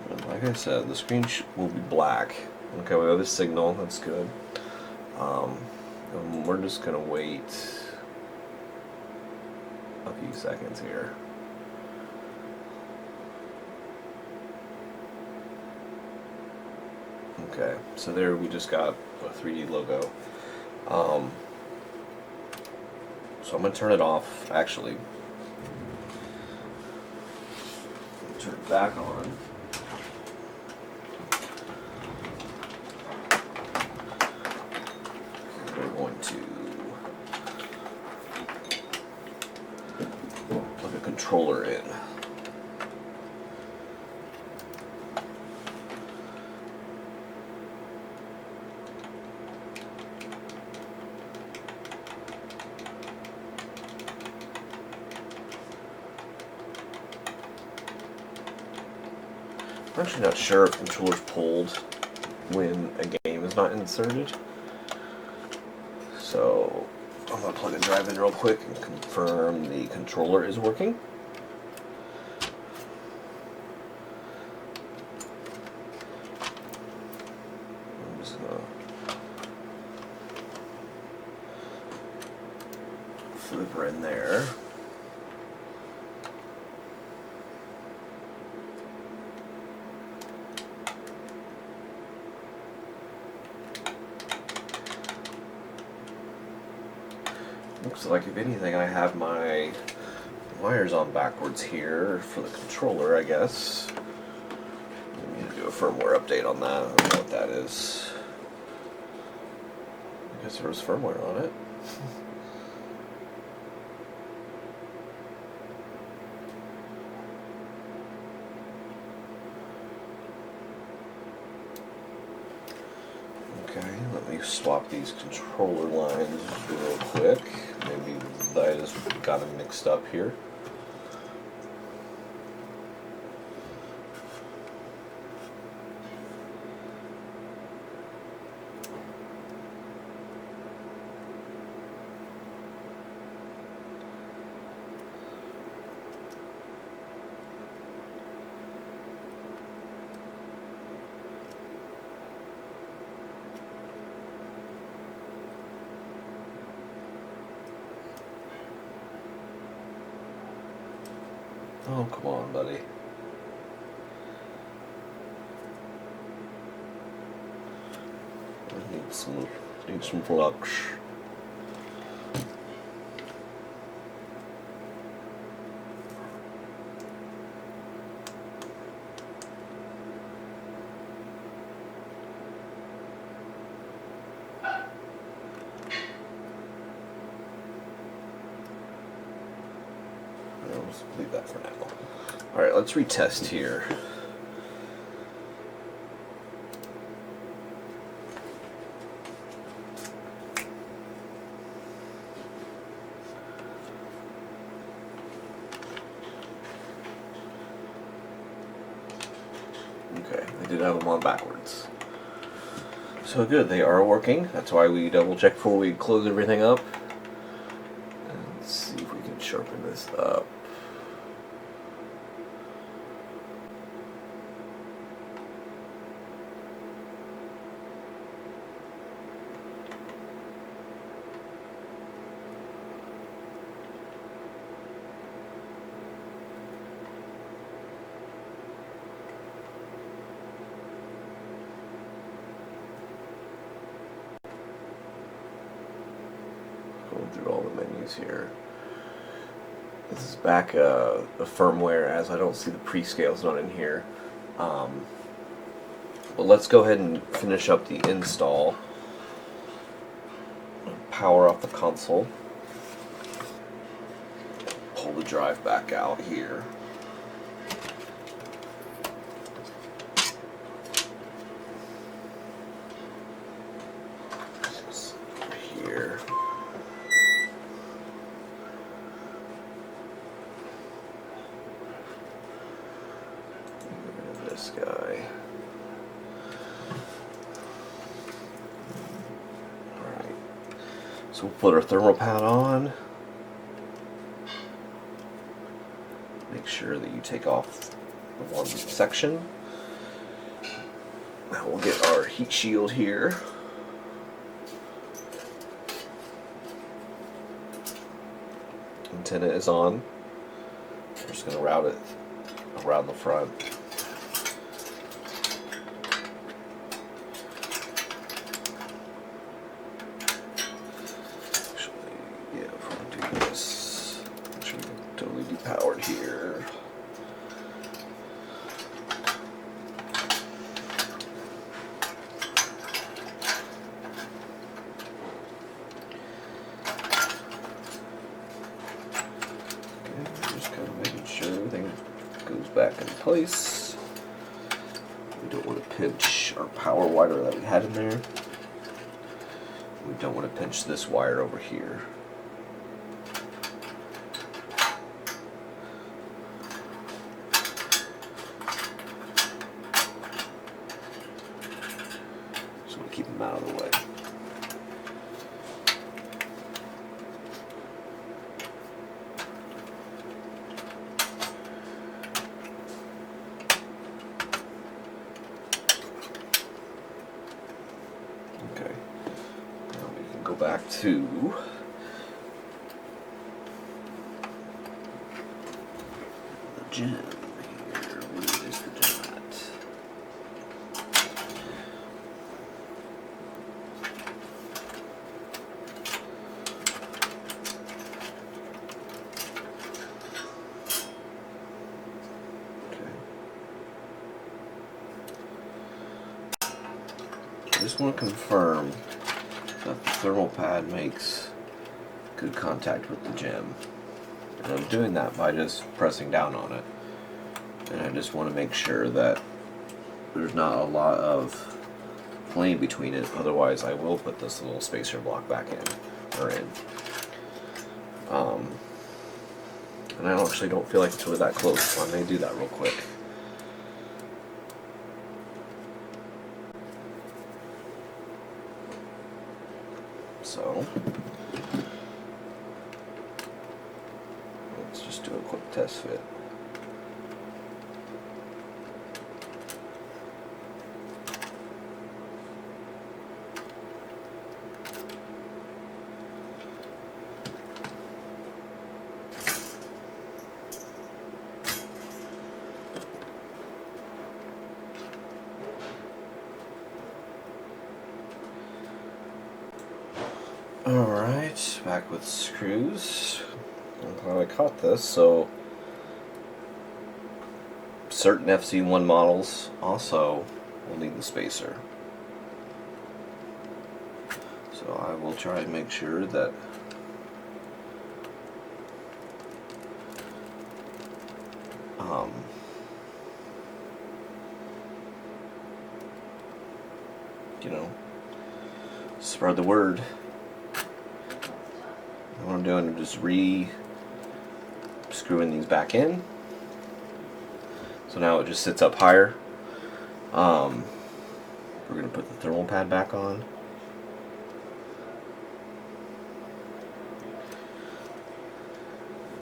And like I said, the screen will be black. Okay, we have the signal, that's good. And we're just gonna wait a few seconds here. Okay, so there we just got a 3D logo. So I'm gonna turn it off, actually. Turn it back on. We're going to plug a controller in. I'm actually not sure if the controller's pulled when a game is not inserted. So I'm going to plug a drive in real quick and confirm the controller is working. I'm just going to flip her in there. Looks like, if anything, I have my wires on backwards here for the controller, I guess. I need to do a firmware update on that. I don't know what that is. I guess there was firmware on it. Okay, let me swap these controller lines real quick. Maybe I just got them mixed up here. Oh, come on, buddy. I need some flux. Let's leave that for now. Alright, let's retest here. Okay, I did have them on backwards. So good, they are working. That's why we double check before we close everything up. And let's see if we can sharpen this up. Going through all the menus here. This is back a firmware, as I don't see the prescales not in here. But let's go ahead and finish up the install. Power off the console. Pull the drive back out here. Here. This guy. Alright. So we'll put our thermal pad on. Make sure that you take off the one section. Now we'll get our heat shield here. Antenna is on. We're just going to route it around the front. Actually, yeah, if we do this, make sure we're totally depowered here. Just kind of making sure everything goes back in place. We don't want to pinch our power wire that we had in there. We don't want to pinch this wire over here. So we keep them out of the way. Okay, now we can go back to the gem here. Where is the gem at? I just want to confirm that the thermal pad makes good contact with the gem. And I'm doing that by just pressing down on it. And I just want to make sure that there's not a lot of plane between it, otherwise I will put this little spacer block back in, or in. And I actually don't feel like it's really that close, so I may do that real quick. So, let's just do a quick test fit. Alright, back with screws. I'm glad I caught this. So, certain FZ-1 models also will need the spacer. So I will try and make sure that you know, spread the word. What I'm doing is just screwing these back in. So now it just sits up higher. We're going to put the thermal pad back on.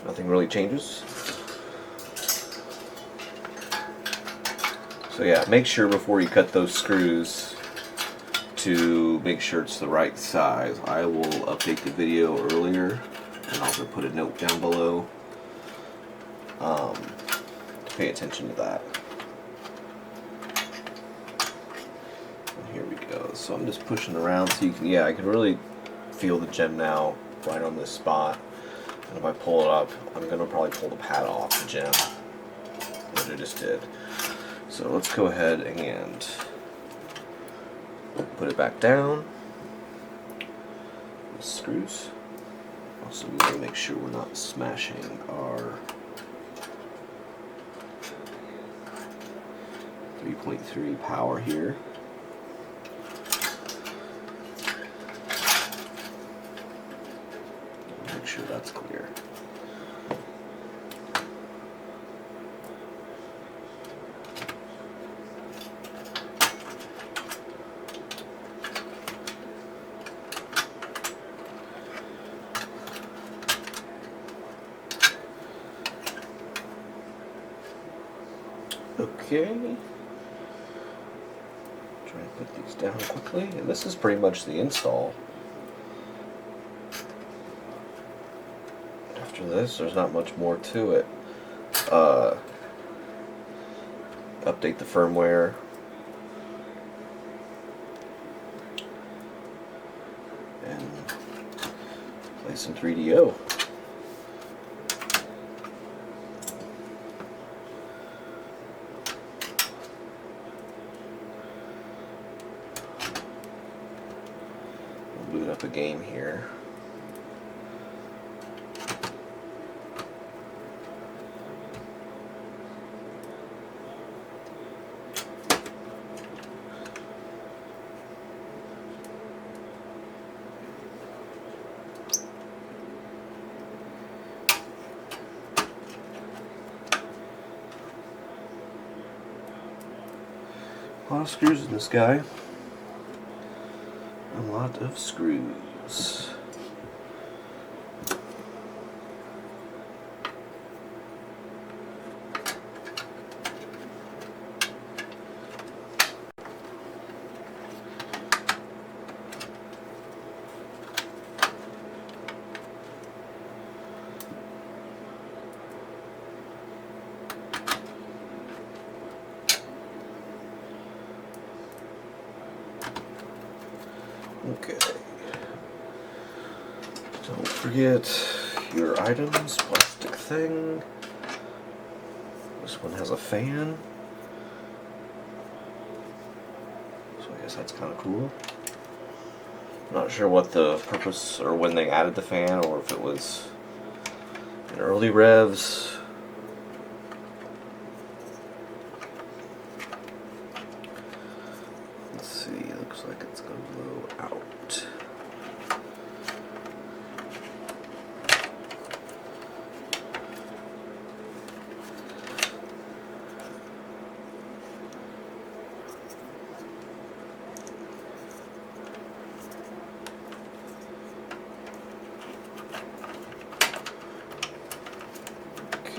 Nothing really changes. So yeah, make sure before you cut those screws to make sure it's the right size. I will update the video earlier and also put a note down below to pay attention to that. And here we go. So I'm just pushing around so you can, yeah, I can really feel the gem now right on this spot. And if I pull it up, I'm going to probably pull the pad off the gem, which I just did. So let's go ahead and Put it back down. The screws. Also, we gotta make sure we're not smashing our 3.3 power here. Make sure that's clear. Okay. Try and put these down quickly. And this is pretty much the install. After this, there's not much more to it. Update the firmware. And play some 3DO. Boot up a game here. A lot of screws in this guy. A lot of screws. Okay. Don't forget your items, plastic thing. This one has a fan. So I guess that's kind of cool. I'm not sure what the purpose or when they added the fan or if it was in early revs. Let's see, looks like it's going to blow out.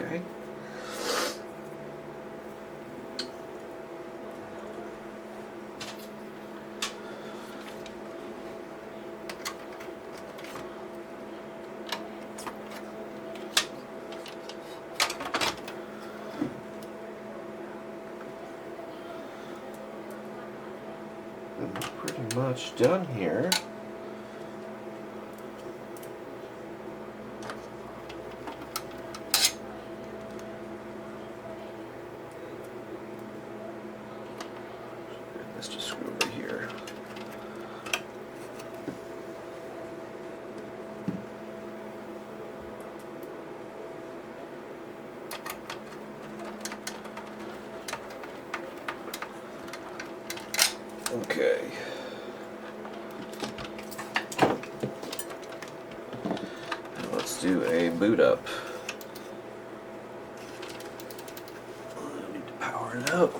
Okay. I'm pretty much done here. Let's just screw over here. Okay. Let's do a boot up. I need to power it up.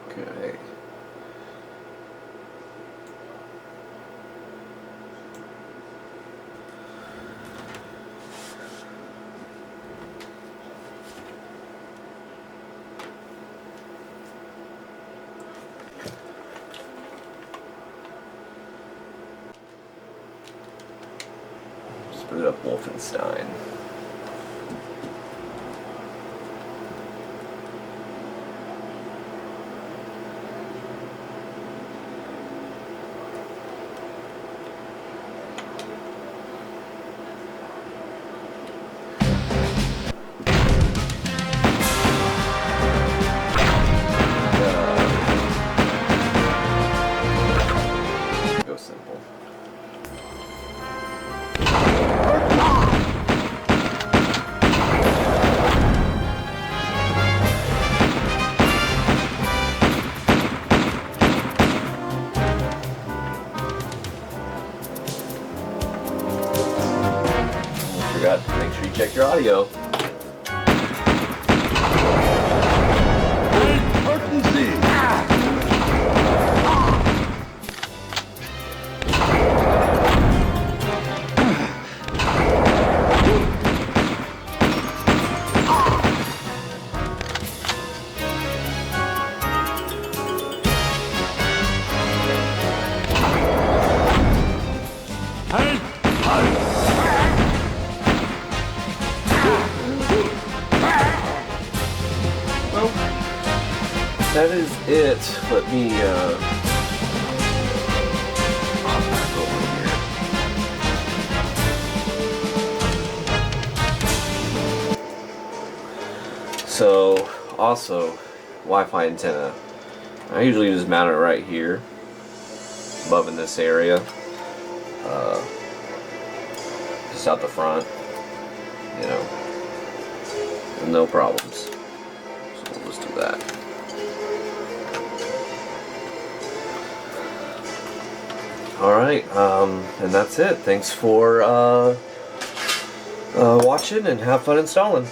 Okay. Just boot up Wolfenstein. forgot to make sure you check your audio. Well, that is it. Let me hop back over here. So, also, Wi-Fi antenna. I usually just mount it right here, above in this area, just out the front, you know, no problems. So we'll just do that. Alright, and that's it. Thanks for watching, and have fun installing.